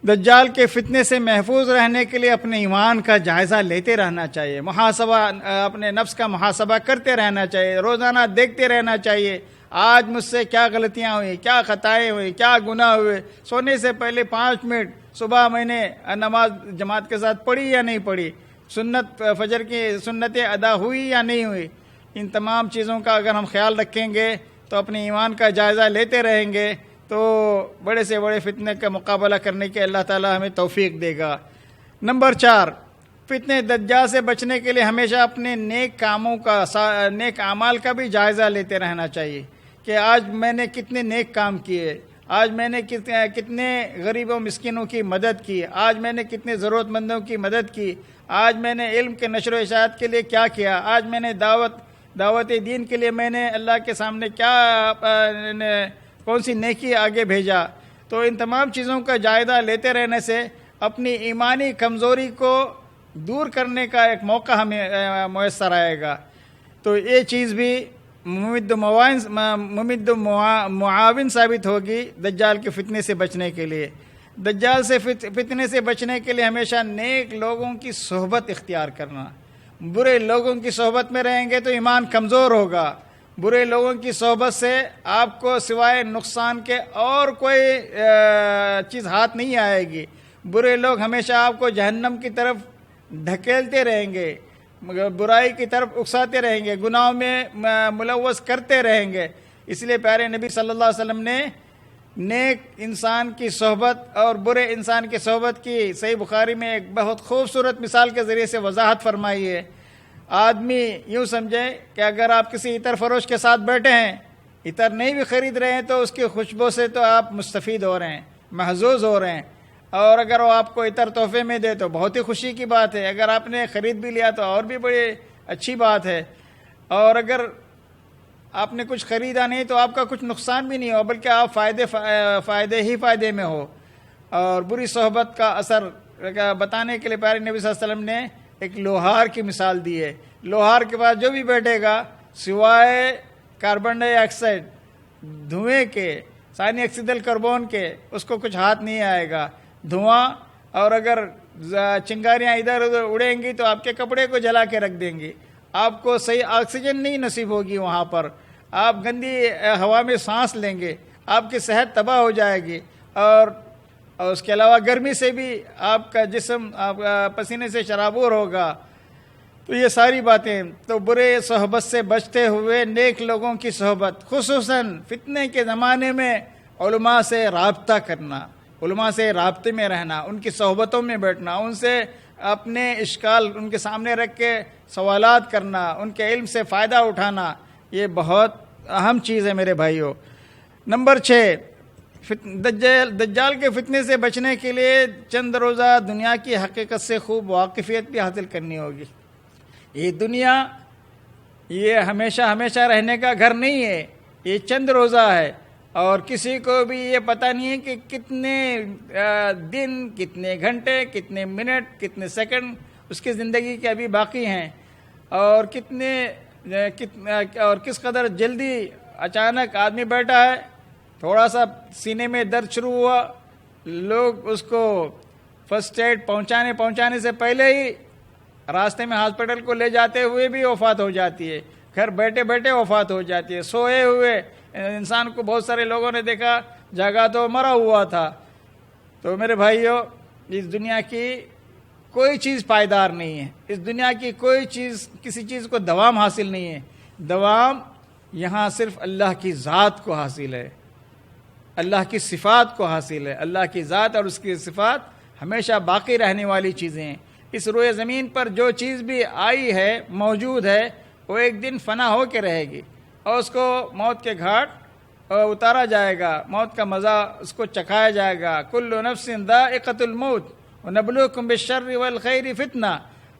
B: دجال کے فتنے سے محفوظ رہنے کے لیے اپنے ایمان کا جائزہ لیتے رہنا چاہیے، محاسبہ، اپنے نفس کا محاسبہ کرتے رہنا چاہیے، روزانہ دیکھتے رہنا چاہیے آج مجھ سے کیا غلطیاں ہوئیں، کیا خطائیں ہوئیں، کیا گناہ ہوئے۔ سونے سے پہلے 5 منٹ صبح میں نے نماز جماعت کے ساتھ پڑھی یا نہیں پڑھی، سنت فجر کی سنتیں ادا ہوئی یا نہیں ہوئی۔ ان تمام چیزوں کا اگر ہم خیال رکھیں گے تو اپنے ایمان کا جائزہ لیتے رہیں گے تو بڑے سے بڑے فتنے کا مقابلہ کرنے کے اللہ تعالی ہمیں توفیق دے گا۔ نمبر 4، فتنے دجال سے بچنے کے لیے ہمیشہ اپنے نیک کاموں کا، نیک اعمال کا بھی جائزہ لیتے رہنا چاہیے کہ آج میں نے کتنے نیک کام کیے، آج میں نے کتنے غریبوں مسکینوں کی مدد کی، آج میں نے کتنے ضرورت مندوں کی مدد کی، آج میں نے علم کے نشر و اشاعت کے لیے کیا کیا، آج میں نے دعوت دین کے لیے میں نے اللہ کے سامنے کون سی نیکی آگے بھیجا۔ تو ان تمام چیزوں کا جائزہ لیتے رہنے سے اپنی ایمانی کمزوری کو دور کرنے کا ایک موقع ہمیں میسر آئے گا۔ تو یہ چیز بھی ممد معاون ثابت ہوگی دجال کے فتنے سے بچنے کے لیے۔ دجال سے فتنے سے بچنے کے لیے ہمیشہ نیک لوگوں کی صحبت اختیار کرنا۔ برے لوگوں کی صحبت میں رہیں گے تو ایمان کمزور ہوگا۔ برے لوگوں کی صحبت سے آپ کو سوائے نقصان کے اور کوئی چیز ہاتھ نہیں آئے گی۔ برے لوگ ہمیشہ آپ کو جہنم کی طرف دھکیلتے رہیں گے، برائی کی طرف اکساتے رہیں گے، گناہوں میں ملوث کرتے رہیں گے۔ اس لیے پیارے نبی صلی اللہ علیہ وسلم نے نیک انسان کی صحبت اور برے انسان کی صحبت کی صحیح بخاری میں ایک بہت خوبصورت مثال کے ذریعے سے وضاحت فرمائی ہے۔ آدمی یوں سمجھے کہ اگر آپ کسی عطر فروش کے ساتھ بیٹھے ہیں، عطر نہیں بھی خرید رہے ہیں تو اس کی خوشبو سے تو آپ مستفید ہو رہے ہیں، محظوظ ہو رہے ہیں، اور اگر وہ آپ کو عطر تحفے میں دے تو بہت ہی خوشی کی بات ہے۔ اگر آپ نے خرید بھی لیا تو اور بھی بڑی اچھی بات ہے، اور اگر آپ نے کچھ خریدا نہیں تو آپ کا کچھ نقصان بھی نہیں ہو، بلکہ آپ فائدے میں ہو۔ اور بری صحبت کا اثر بتانے کے لیے پیارے نبی صلی اللہ علیہ وسلم نے ایک لوہار کی مثال دی ہے۔ لوہار کے پاس جو بھی بیٹھے گا سوائے کاربن ڈائی آکسائڈ، دھوئیں کے، ثانی اکسید الکربون کے، اس کو کچھ ہاتھ نہیں آئے گا۔ دھواں اور اگر چنگاریاں ادھر ادھر اڑیں گی تو آپ کے کپڑے کو جلا کے رکھ دیں گی، آپ کو صحیح آکسیجن نہیں نصیب ہوگی وہاں پر، آپ گندی ہوا میں سانس لیں گے، آپ کی صحت تباہ ہو جائے گی، اور اس کے علاوہ گرمی سے بھی آپ کا جسم پسینے سے شرابور ہوگا۔ تو یہ ساری باتیں، تو برے صحبت سے بچتے ہوئے نیک لوگوں کی صحبت، خصوصاً فتنے کے زمانے میں علماء سے رابطہ کرنا، علماء سے رابطے میں رہنا، ان کی صحبتوں میں بیٹھنا، ان سے اپنے اشکال ان کے سامنے رکھ کے سوالات کرنا، ان کے علم سے فائدہ اٹھانا، یہ بہت اہم چیز ہے میرے بھائیوں۔ نمبر 6، دجال کے فتنے سے بچنے کے لیے چند روزہ دنیا کی حقیقت سے خوب واقفیت بھی حاصل کرنی ہوگی۔ یہ دنیا یہ ہمیشہ رہنے کا گھر نہیں ہے، یہ چند روزہ ہے، اور کسی کو بھی یہ پتہ نہیں ہے کہ کتنے دن، کتنے گھنٹے، کتنے منٹ، کتنے سیکنڈ اس کی زندگی کے ابھی باقی ہیں، اور کس قدر جلدی اچانک آدمی بیٹھا ہے، تھوڑا سا سینے میں درد شروع ہوا، لوگ اس کو فرسٹ ایڈ پہنچانے سے پہلے ہی راستے میں ہاسپٹل کو لے جاتے ہوئے بھی وفات ہو جاتی ہے، گھر بیٹھے بیٹھے وفات ہو جاتی ہے۔ سوئے ہوئے انسان کو بہت سارے لوگوں نے دیکھا جاگا تو مرا ہوا تھا۔ تو میرے بھائیوں، اس دنیا کی کوئی چیز پائیدار نہیں ہے، اس دنیا کی کوئی چیز، کسی چیز کو دوام حاصل نہیں ہے۔ دوام یہاں صرف اللہ کی ذات کو حاصل ہے، اللہ کی صفات کو حاصل ہے۔ اللہ کی ذات اور اس کی صفات ہمیشہ باقی رہنے والی چیزیں ہیں۔ اس روئے زمین پر جو چیز بھی آئی ہے، موجود ہے، وہ ایک دن فنا ہو کے رہے گی اور اس کو موت کے گھاٹ اتارا جائے گا، موت کا مزہ اس کو چکھایا جائے گا۔ کل نفس ذائقۃ الموت ونبلوکم بالشر والخیر فتنہ،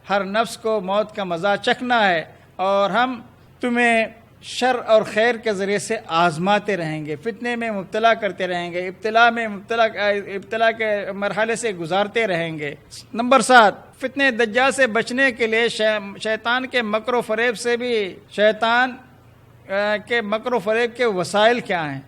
B: ہر نفس کو موت کا مزہ چکھنا ہے اور ہم تمہیں شر اور خیر کے ذریعے سے آزماتے رہیں گے، فتنے میں مبتلا کرتے رہیں گے، ابتلا کے مرحلے سے گزارتے رہیں گے۔ نمبر 7، فتنے دجال سے بچنے کے لیے شیطان کے مکر و فریب سے بھی، شیطان کے مکر و فریب کے وسائل کیا ہیں،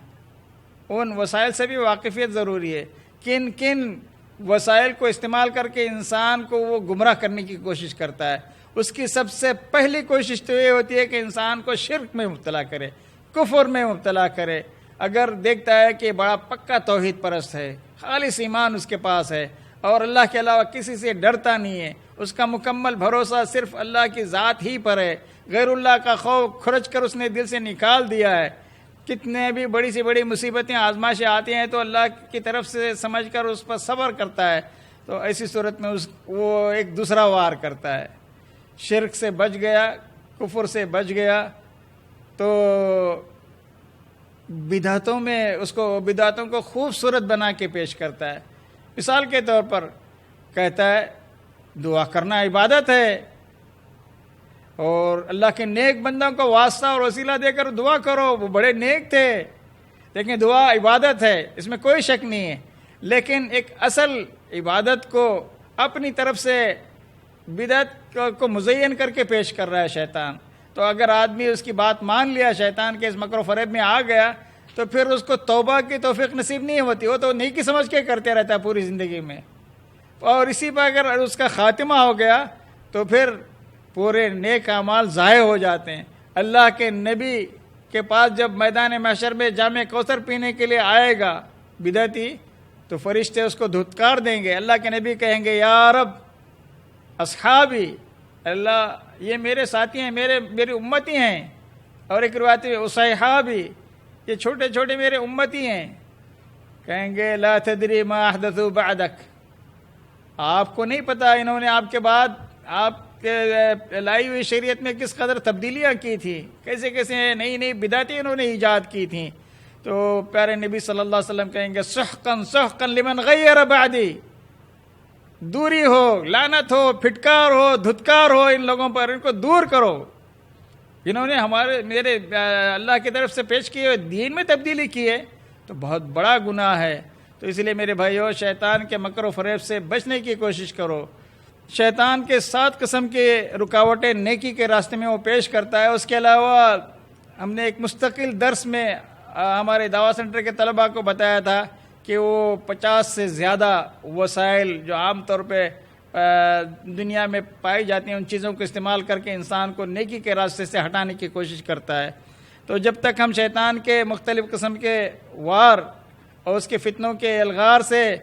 B: ان وسائل سے بھی واقفیت ضروری ہے۔ کن کن وسائل کو استعمال کر کے انسان کو وہ گمراہ کرنے کی کوشش کرتا ہے۔ اس کی سب سے پہلی کوشش تو یہ ہوتی ہے کہ انسان کو شرک میں مبتلا کرے، کفر میں مبتلا کرے۔ اگر دیکھتا ہے کہ بڑا پکا توحید پرست ہے، خالص ایمان اس کے پاس ہے اور اللہ کے علاوہ کسی سے ڈرتا نہیں ہے، اس کا مکمل بھروسہ صرف اللہ کی ذات ہی پر ہے، غیر اللہ کا خوف کھرچ کر اس نے دل سے نکال دیا ہے، کتنے بھی بڑی سے بڑی مصیبتیں آزمائشیں آتی ہیں تو اللہ کی طرف سے سمجھ کر اس پر صبر کرتا ہے، تو ایسی صورت میں وہ ایک دوسرا وار کرتا ہے۔ شرک سے بچ گیا، کفر سے بچ گیا تو بدعتوں میں اس کو بدعتوں کو خوبصورت بنا کے پیش کرتا ہے۔ مثال کے طور پر کہتا ہے دعا کرنا عبادت ہے اور اللہ کے نیک بندوں کو واسطہ اور وسیلہ دے کر دعا کرو، وہ بڑے نیک تھے، لیکن دعا عبادت ہے، اس میں کوئی شک نہیں ہے۔ لیکن ایک اصل عبادت کو اپنی طرف سے بدعت کو مزین کر کے پیش کر رہا ہے شیطان۔ تو اگر آدمی اس کی بات مان لیا، شیطان کے اس مکر و فریب میں آ گیا، تو پھر اس کو توبہ کی توفیق نصیب نہیں ہوتی، وہ تو نیکی سمجھ کے کرتے رہتا ہے پوری زندگی میں، اور اسی پر اگر اس کا خاتمہ ہو گیا تو پھر پورے نیک اعمال ضائع ہو جاتے ہیں۔ اللہ کے نبی کے پاس جب میدان محشر میں جام کوثر پینے کے لیے آئے گا بدعتی، تو فرشتے اس کو دھتکار دیں گے۔ اللہ کے نبی کہیں گے یا رب اصحابی، اللہ یہ میرے ساتھی ہیں، میری امتی ہیں، اور ایک روایت میں اصحابی، یہ چھوٹے چھوٹے میرے امتی ہیں۔ کہیں گے لا تدری ما احدثوا بعدک، آپ کو نہیں پتا انہوں نے آپ کے بعد آپ کے لائی ہوئی شریعت میں کس قدر تبدیلیاں کی تھی، کیسے کیسے نئی نئی بدعتیں انہوں نے ایجاد کی تھیں۔ تو پیارے نبی صلی اللہ علیہ وسلم کہیں گے سحقا سحقا لمن غیر بعدی، دوری ہو، لعنت ہو، پھٹکار ہو، دھتکار ہو ان لوگوں پر، ان کو دور کرو، انہوں نے میرے اللہ کی طرف سے پیش کیے ہوئے دین میں تبدیلی کی ہے، تو بہت بڑا گناہ ہے۔ تو اس لیے میرے بھائیو، شیطان کے مکر و فریب سے بچنے کی کوشش کرو۔ شیطان کے 7 قسم کے رکاوٹیں نیکی کے راستے میں وہ پیش کرتا ہے۔ اس کے علاوہ ہم نے ایک مستقل درس میں ہمارے دعویٰ سینٹر کے طلباء کو بتایا تھا کہ وہ 50 سے زیادہ وسائل جو عام طور پہ دنیا میں پائی جاتی ہیں، ان چیزوں کو استعمال کر کے انسان کو نیکی کے راستے سے ہٹانے کی کوشش کرتا ہے۔ تو جب تک ہم شیطان کے مختلف قسم کے وار اور اس کے فتنوں کے الغار سے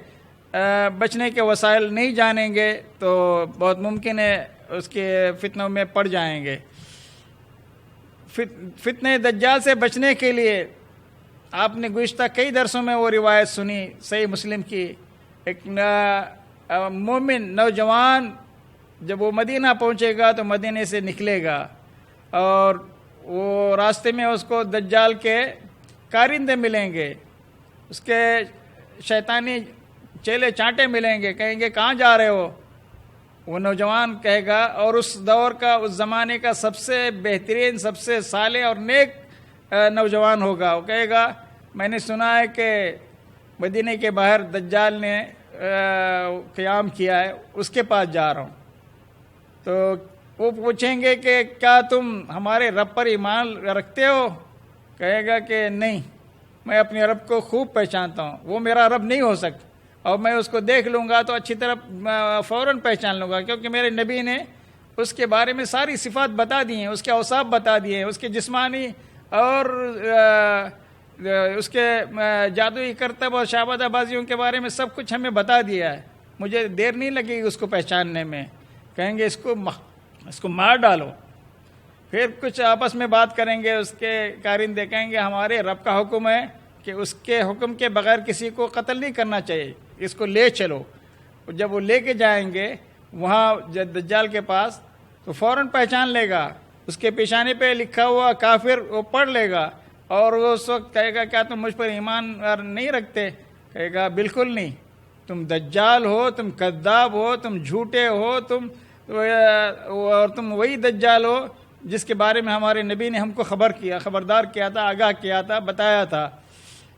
B: بچنے کے وسائل نہیں جانیں گے تو بہت ممکن ہے اس کے فتنوں میں پڑ جائیں گے۔ فتنہ دجال سے بچنے کے لیے آپ نے گزشتہ کئی درسوں میں وہ روایت سنی صحیح مسلم کی، ایک مومن نوجوان جب وہ مدینہ پہنچے گا تو مدینے سے نکلے گا اور وہ راستے میں اس کو دجال کے کارندے ملیں گے، اس کے شیطانی چیلے چانٹے ملیں گے، کہیں گے کہاں جا رہے ہو؟ وہ نوجوان کہے گا، اور اس دور کا اس زمانے کا سب سے بہترین، سب سے صالح اور نیک نوجوان ہوگا، وہ کہے گا میں نے سنا ہے کہ مدینہ کے باہر دجال نے قیام کیا ہے، اس کے پاس جا رہا ہوں۔ تو وہ پوچھیں گے کہ کیا تم ہمارے رب پر ایمان رکھتے ہو؟ کہے گا کہ نہیں، میں اپنے رب کو خوب پہچانتا ہوں، وہ میرا رب نہیں ہو سکتا، اور میں اس کو دیکھ لوں گا تو اچھی طرح فوراً پہچان لوں گا، کیونکہ میرے نبی نے اس کے بارے میں ساری صفات بتا دی ہیں، اس کے اوصاف بتا دیے ہیں، اس کے جسمانی اور اس کے جادوئی کرتب اور شعبدہ بازیوں کے بارے میں سب کچھ ہمیں بتا دیا ہے، مجھے دیر نہیں لگے گی اس کو پہچاننے میں۔ کہیں گے اس کو مار ڈالو۔ پھر کچھ آپس میں بات کریں گے، اس کے کارندے کہیں گے ہمارے رب کا حکم ہے کہ اس کے حکم کے بغیر کسی کو قتل نہیں کرنا چاہیے، اس کو لے چلو۔ جب وہ لے کے جائیں گے وہاں دجال کے پاس تو فوراً پہچان لے گا اس کے پیشانی پہ لکھا ہوا کافر وہ پڑھ لے گا اور وہ اس وقت کہے گا کیا تم مجھ پر ایمان نہیں رکھتے؟ کہے گا بالکل نہیں، تم دجال ہو، تم کذاب ہو، تم جھوٹے ہو، تم وہی دجال ہو جس کے بارے میں ہمارے نبی نے ہم کو خبردار کیا تھا، آگاہ کیا تھا، بتایا تھا۔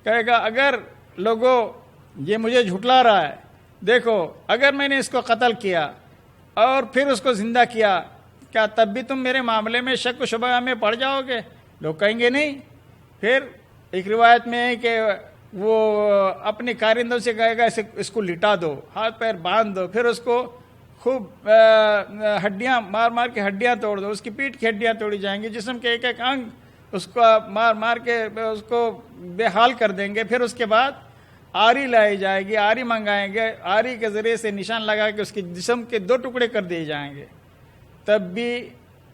B: کہے گا اگر لوگوں یہ مجھے جھٹلا رہا ہے، دیکھو اگر میں نے اس کو قتل کیا اور پھر اس کو زندہ کیا، کیا تب بھی تم میرے معاملے میں شک و شبہ میں پڑ جاؤ گے؟ لوگ کہیں گے نہیں۔ پھر ایک روایت میں ہے کہ وہ اپنے کارندوں سے کہے گا اس کو لٹا دو، ہاتھ پیر باندھ دو، پھر اس کو خوب ہڈیاں مار کے ہڈیاں توڑ دو، اس کی پیٹھ کی ہڈیاں توڑی جائیں گی، جسم کے ایک انگ اس کو مار کے اس کو بے حال کر دیں گے۔ پھر اس کے بعد آری لائی جائے گی، آری منگائیں گے، آری کے ذریعے سے نشان لگا کے اس کے جسم کے 2 ٹکڑے کر دیے جائیں گے، تب بھی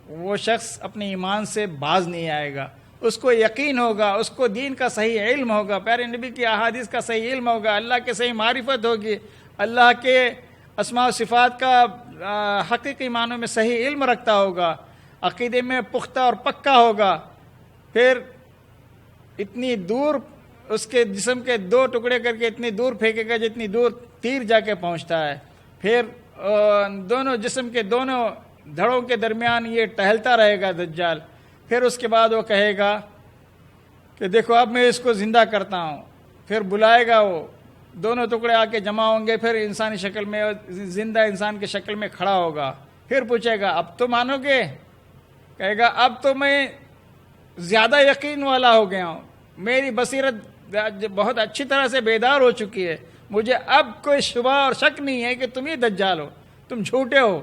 B: وہ شخص اپنے ایمان سے باز نہیں آئے گا۔ اس کو یقین ہوگا، اس کو دین کا صحیح علم ہوگا، پیارے نبی کی احادیث کا صحیح علم ہوگا، اللہ کے صحیح معرفت ہوگی، اللہ کے اسماء و صفات کا حقیقی معنوں میں صحیح علم رکھتا ہوگا، عقیدے میں پختہ اور پکا ہوگا۔ پھر اتنی دور اس کے جسم کے 2 ٹکڑے کر کے اتنی دور پھینکے گا جتنی دور تیر جا کے پہنچتا ہے۔ پھر دونوں جسم کے دونوں دھڑوں کے درمیان یہ ٹہلتا رہے گا دجال۔ پھر اس کے بعد وہ کہے گا کہ دیکھو اب میں اس کو زندہ کرتا ہوں۔ پھر بلائے گا، وہ دونوں ٹکڑے آ کے جمع ہوں گے، پھر انسانی شکل میں زندہ انسان کی شکل میں کھڑا ہوگا۔ پھر پوچھے گا اب تو مانو گے؟ کہے گا اب تو میں زیادہ یقین والا ہو گیا ہوں، میری بصیرت بہت اچھی طرح سے بیدار ہو چکی ہے، مجھے اب کوئی شبہ اور شک نہیں ہے کہ تم ہی دجال ہو، تم جھوٹے ہو،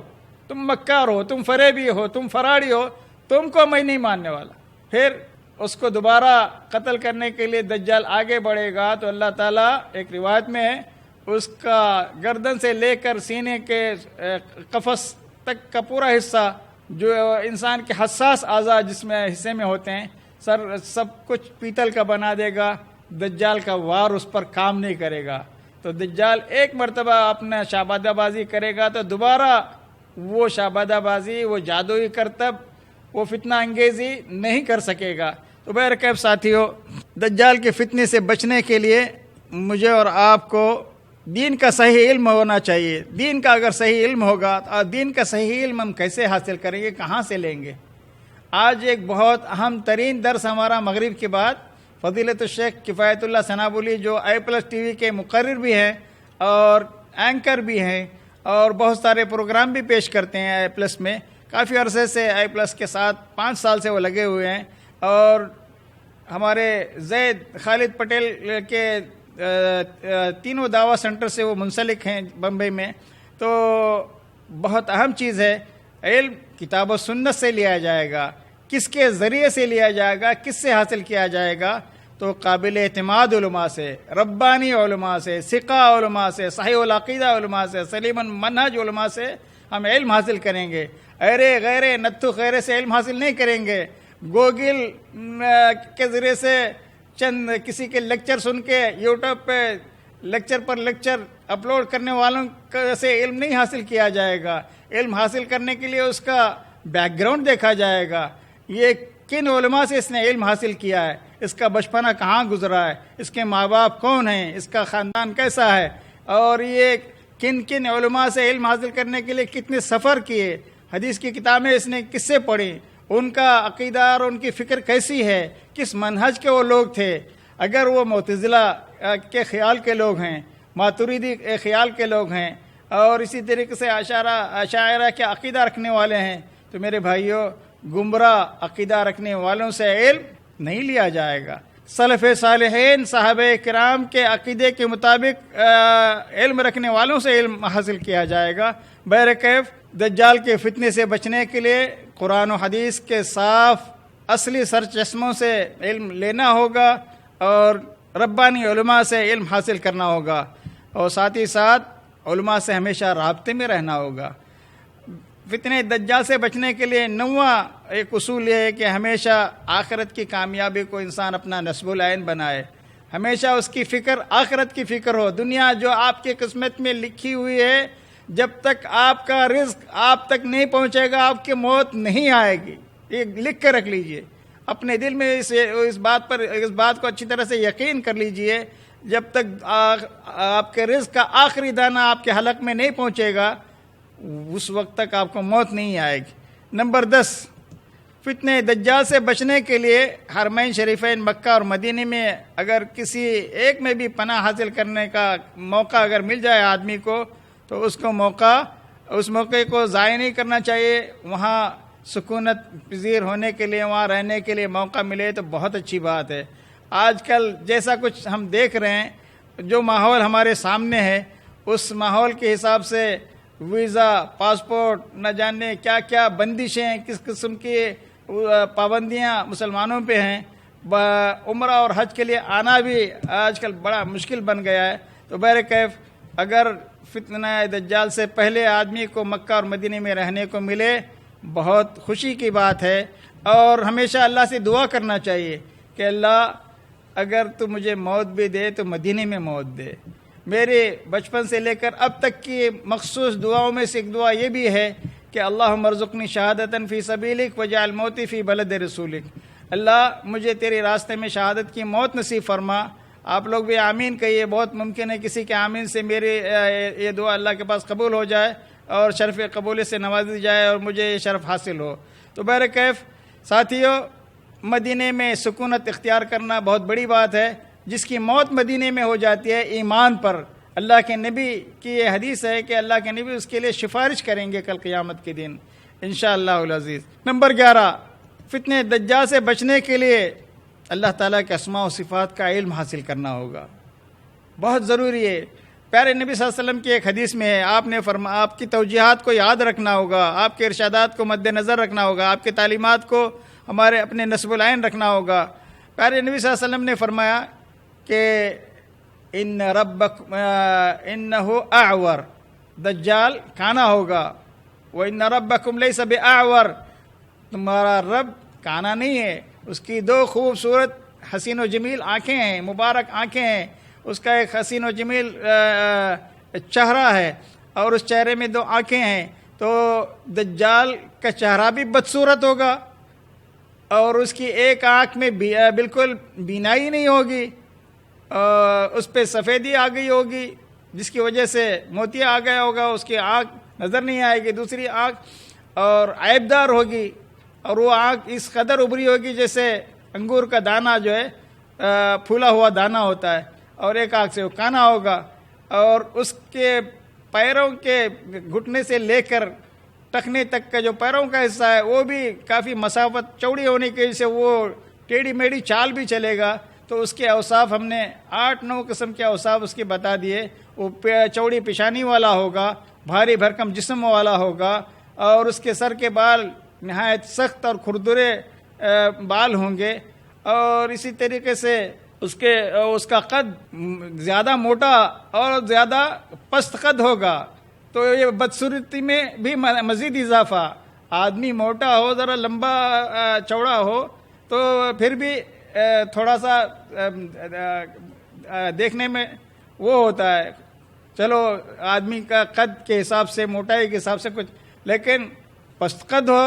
B: تم مکار ہو، تم فریبی ہو، تم فراڈی ہو، تم کو میں نہیں ماننے والا۔ پھر اس کو دوبارہ قتل کرنے کے لیے دجال آگے بڑھے گا تو اللہ تعالیٰ ایک روایت میں اس کا گردن سے لے کر سینے کے قفص تک کا پورا حصہ جو انسان کے حساس اعضاء جس میں حصے میں ہوتے ہیں سب کچھ پیتل کا بنا دے گا۔ دجال کا وار اس پر کام نہیں کرے گا، تو دجال ایک مرتبہ اپنا شعبدہ بازی کرے گا تو دوبارہ وہ شعبدہ بازی، وہ جادوئی کرتب، وہ فتنہ انگیزی نہیں کر سکے گا۔ تو بہرکیف ساتھیو، دجال کے فتنے سے بچنے کے لیے مجھے اور آپ کو دین کا صحیح علم ہونا چاہیے۔ دین کا اگر صحیح علم ہوگا تو دین کا صحیح علم ہم کیسے حاصل کریں گے، کہاں سے لیں گے؟ آج ایک بہت اہم ترین درس ہمارا مغرب کے بعد فضیلت الشیخ کفایت اللہ ثنابولی جو i+ ٹی وی کے مقرر بھی ہیں اور اینکر بھی ہیں اور بہت سارے پروگرام بھی پیش کرتے ہیں i+ میں، کافی عرصے سے i+ کے ساتھ 5 سال سے وہ لگے ہوئے ہیں، اور ہمارے زید خالد پٹیل کے 3 دعویٰ سینٹر سے وہ منسلک ہیں بمبئی میں۔ تو بہت اہم چیز ہے، علم کتاب و سنت سے لیا جائے گا، کس کے ذریعے سے لیا جائے گا، کس سے حاصل کیا جائے گا؟ تو قابل اعتماد علماء سے، ربانی علماء سے، ثقہ علماء سے، صحیح العقیدہ علماء سے، سلیم المنہج علماء سے ہم علم حاصل کریں گے۔ ایرے غیرے نتھو خیرے سے علم حاصل نہیں کریں گے، گوگل کے ذریعے سے چند کسی کے لیکچر سن کے یوٹیوب پہ لیکچر پر لیکچر اپلوڈ کرنے والوں سے علم نہیں حاصل کیا جائے گا۔ علم حاصل کرنے کے لیے اس کا بیک گراؤنڈ دیکھا جائے گا، یہ کن علماء سے اس نے علم حاصل کیا ہے، اس کا بچپنا کہاں گزرا ہے، اس کے ماں باپ کون ہیں، اس کا خاندان کیسا ہے، اور یہ کن کن علماء سے علم حاصل کرنے کے لیے کتنے سفر کیے، حدیث کی کتابیں اس نے کس سے پڑھی، ان کا عقیدہ اور ان کی فکر کیسی ہے، کس منہج کے وہ لوگ تھے۔ اگر وہ معتزلہ کے خیال کے لوگ ہیں، ماتریدی خیال کے لوگ ہیں، اور اسی طریقے سے اشاعرہ کے عقیدہ رکھنے والے ہیں، تو میرے بھائیوں گمراہ عقیدہ رکھنے والوں سے علم نہیں لیا جائے گا۔ سلف صالحین صحابہ کرام کے عقیدے کے مطابق علم رکھنے والوں سے علم حاصل کیا جائے گا۔ بہرکیف دجال کے فتنے سے بچنے کے لیے قرآن و حدیث کے صاف اصلی سرچشموں سے علم لینا ہوگا اور ربانی علماء سے علم حاصل کرنا ہوگا، اور ساتھ ہی ساتھ علماء سے ہمیشہ رابطے میں رہنا ہوگا۔ فتنہ دجال سے بچنے کے لیے 9واں ایک اصول یہ ہے کہ ہمیشہ آخرت کی کامیابی کو انسان اپنا نصب العین بنائے، ہمیشہ اس کی فکر آخرت کی فکر ہو۔ دنیا جو آپ کی قسمت میں لکھی ہوئی ہے، جب تک آپ کا رزق آپ تک نہیں پہنچے گا آپ کی موت نہیں آئے گی۔ یہ لکھ کے رکھ لیجئے اپنے دل میں، اس بات کو اچھی طرح سے یقین کر لیجئے، جب تک آپ کے رزق کا آخری دانہ آپ کے حلق میں نہیں پہنچے گا اس وقت تک آپ کو موت نہیں آئے گی۔ نمبر 10، فتنہ دجال سے بچنے کے لیے حرمین شریفین مکہ اور مدینے میں اگر کسی ایک میں بھی پناہ حاصل کرنے کا موقع اگر مل جائے آدمی کو تو اس موقع کو ضائع نہیں کرنا چاہیے۔ وہاں سکونت پذیر ہونے کے لیے، وہاں رہنے کے لیے موقع ملے تو بہت اچھی بات ہے۔ آج کل جیسا کچھ ہم دیکھ رہے ہیں، جو ماحول ہمارے سامنے ہے، اس ماحول کے حساب سے ویزا، پاسپورٹ، نہ جانے کیا کیا بندشیں، کس قسم کی پابندیاں مسلمانوں پہ ہیں، عمرہ اور حج کے لیے آنا بھی آج کل بڑا مشکل بن گیا ہے۔ تو بہرکیف اگر فتنہ دجال سے پہلے آدمی کو مکہ اور مدینے میں رہنے کو ملے بہت خوشی کی بات ہے، اور ہمیشہ اللہ سے دعا کرنا چاہیے کہ اللہ اگر تو مجھے موت بھی دے تو مدینے میں موت دے۔ میرے بچپن سے لے کر اب تک کی مخصوص دعاؤں میں سے ایک دعا یہ بھی ہے کہ اللہم ارزقنی شہادتاً فی سبیلک وجعل موتی فی بلد رسولک، اللہ مجھے تیرے راستے میں شہادت کی موت نصیب فرما۔ آپ لوگ بھی آمین کہیے، بہت ممکن ہے کسی کے آمین سے میری یہ دعا اللہ کے پاس قبول ہو جائے اور شرف قبول سے نوازی جائے اور مجھے یہ شرف حاصل ہو۔ تو بہرکیف ساتھیو، مدینے میں سکونت اختیار کرنا بہت بڑی بات ہے۔ جس کی موت مدینے میں ہو جاتی ہے ایمان پر، اللہ کے نبی کی یہ حدیث ہے کہ اللہ کے نبی اس کے لیے سفارش کریں گے کل قیامت کے دن انشاءاللہ العزیز۔ نمبر 11، فتنہ دجال سے بچنے کے لیے اللہ تعالیٰ کے اسماء و صفات کا علم حاصل کرنا ہوگا، بہت ضروری ہے۔ پیارے نبی صلی اللہ علیہ وسلم کی ایک حدیث میں ہے، آپ کی توجیہات کو یاد رکھنا ہوگا، آپ کے ارشادات کو مد نظر رکھنا ہوگا، آپ کی تعلیمات کو ہمارے اپنے نصب العین رکھنا ہوگا۔ پیارے نبی صلی اللہ علیہ وسلم نے فرمایا کہ انہ اعور، دجال کانا ہوگا، وَإِنَّ رَبَّكُمْ لَيْسَ بِأَعْوَرَ، تمہارا رب کانا نہیں ہے، اس کی دو خوبصورت حسین و جمیل آنکھیں ہیں، مبارک آنکھیں ہیں، اس کا ایک حسین و جمیل چہرہ ہے اور اس چہرے میں دو آنکھیں ہیں۔ تو دجال کا چہرہ بھی بدصورت ہوگا اور اس کی ایک آنکھ میں بالکل بینائی نہیں ہوگی، اس پہ سفیدی آ گئی ہوگی جس کی وجہ سے موتیا آ گیا ہوگا، اس کی آنکھ نظر نہیں آئے گی، دوسری آنکھ اور عیبدار ہوگی، اور وہ آنکھ اس قدر ابری ہوگی جیسے انگور کا دانہ جو ہے پھولا ہوا دانہ ہوتا ہے، اور ایک آنکھ سے وہ کانا ہوگا، اور اس کے پیروں کے گھٹنے سے لے کر ٹخنے تک کا جو پیروں کا حصہ ہے وہ بھی کافی مسافت چوڑی ہونے کی وجہ سے وہ ٹیڑھی میڑھی چال بھی چلے گا۔ تو اس کے اوصاف ہم نے 8-9 قسم کے اوصاف اس کے بتا دیے۔ وہ چوڑی پیشانی والا ہوگا، بھاری بھرکم جسم والا ہوگا، اور اس کے سر کے بال نہایت سخت اور کھردرے بال ہوں گے، اور اسی طریقے سے اس کا قد زیادہ موٹا اور زیادہ پست قد ہوگا۔ تو یہ بدصورتی میں بھی مزید اضافہ، آدمی موٹا ہو، ذرا لمبا چوڑا ہو تو پھر بھی تھوڑا سا دیکھنے میں وہ ہوتا ہے، چلو آدمی کا قد کے حساب سے، موٹائی کے حساب سے کچھ، لیکن پست قد ہو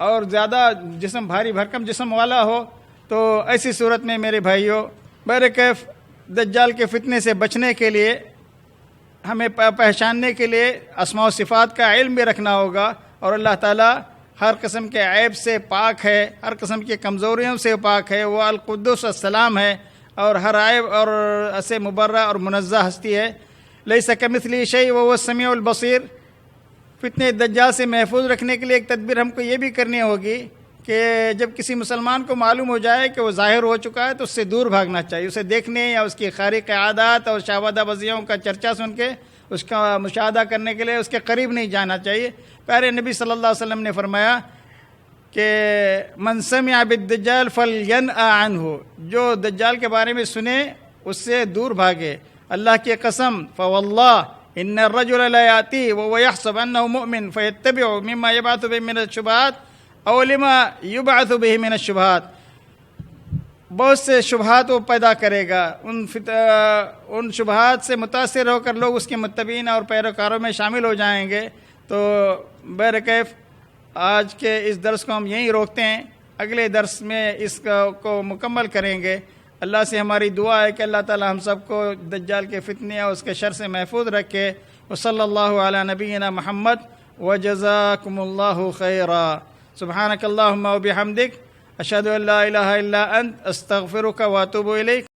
B: اور زیادہ جسم بھاری بھرکم جسم والا ہو تو ایسی صورت میں میرے بھائیوں، بہرکیف دجال کے فتنے سے بچنے کے لیے ہمیں پہچاننے کے لیے اسماء و صفات کا علم بھی رکھنا ہوگا، اور اللہ تعالیٰ ہر قسم کے عیب سے پاک ہے، ہر قسم کی کمزوریوں سے پاک ہے، وہ القدس السلام ہے، اور ہر عیب اور سے مبرہ اور منزہ ہستی ہے۔ لیس کمثلہ شیء وہو السمیع البصیر۔ فتنہ دجال سے محفوظ رکھنے کے لیے ایک تدبیر ہم کو یہ بھی کرنی ہوگی کہ جب کسی مسلمان کو معلوم ہو جائے کہ وہ ظاہر ہو چکا ہے تو اس سے دور بھاگنا چاہیے، اسے دیکھنے یا اس کی خارق عادات اور شعوذہ بازیوں کا چرچا سن کے اس کا مشاہدہ کرنے کے لیے اس کے قریب نہیں جانا چاہیے۔ پیارے نبی صلی اللہ علیہ وسلم نے فرمایا کہ من سمع بالدجال فلینأ عنہ، جو دجال کے بارے میں سنے اس سے دور بھاگے۔ اللہ کی قسم، فواللہ ان الرجل لا یاتی وهو يحسب انه مؤمن فيتبع مما يبعث به من الشبهات او لما يبعث به من الشبهات، بہت سے شبہات وہ پیدا کرے گا، ان شبہات سے متاثر ہو کر لوگ اس کے متبعین اور پیروکاروں میں شامل ہو جائیں گے۔ تو بہرکیف آج کے اس درس کو ہم یہیں روکتے ہیں، اگلے درس میں اس کو مکمل کریں گے۔ اللہ سے ہماری دعا ہے کہ اللہ تعالی ہم سب کو دجال کے فتنے اور اس کے شر سے محفوظ رکھے۔ وصلی اللہ علی نبینا محمد وجزاکم اللہ خیرا۔ سبحانک اللہم وبحمدک، اشہد ان لا الہ الا انت، استغفرک واتوب الیک۔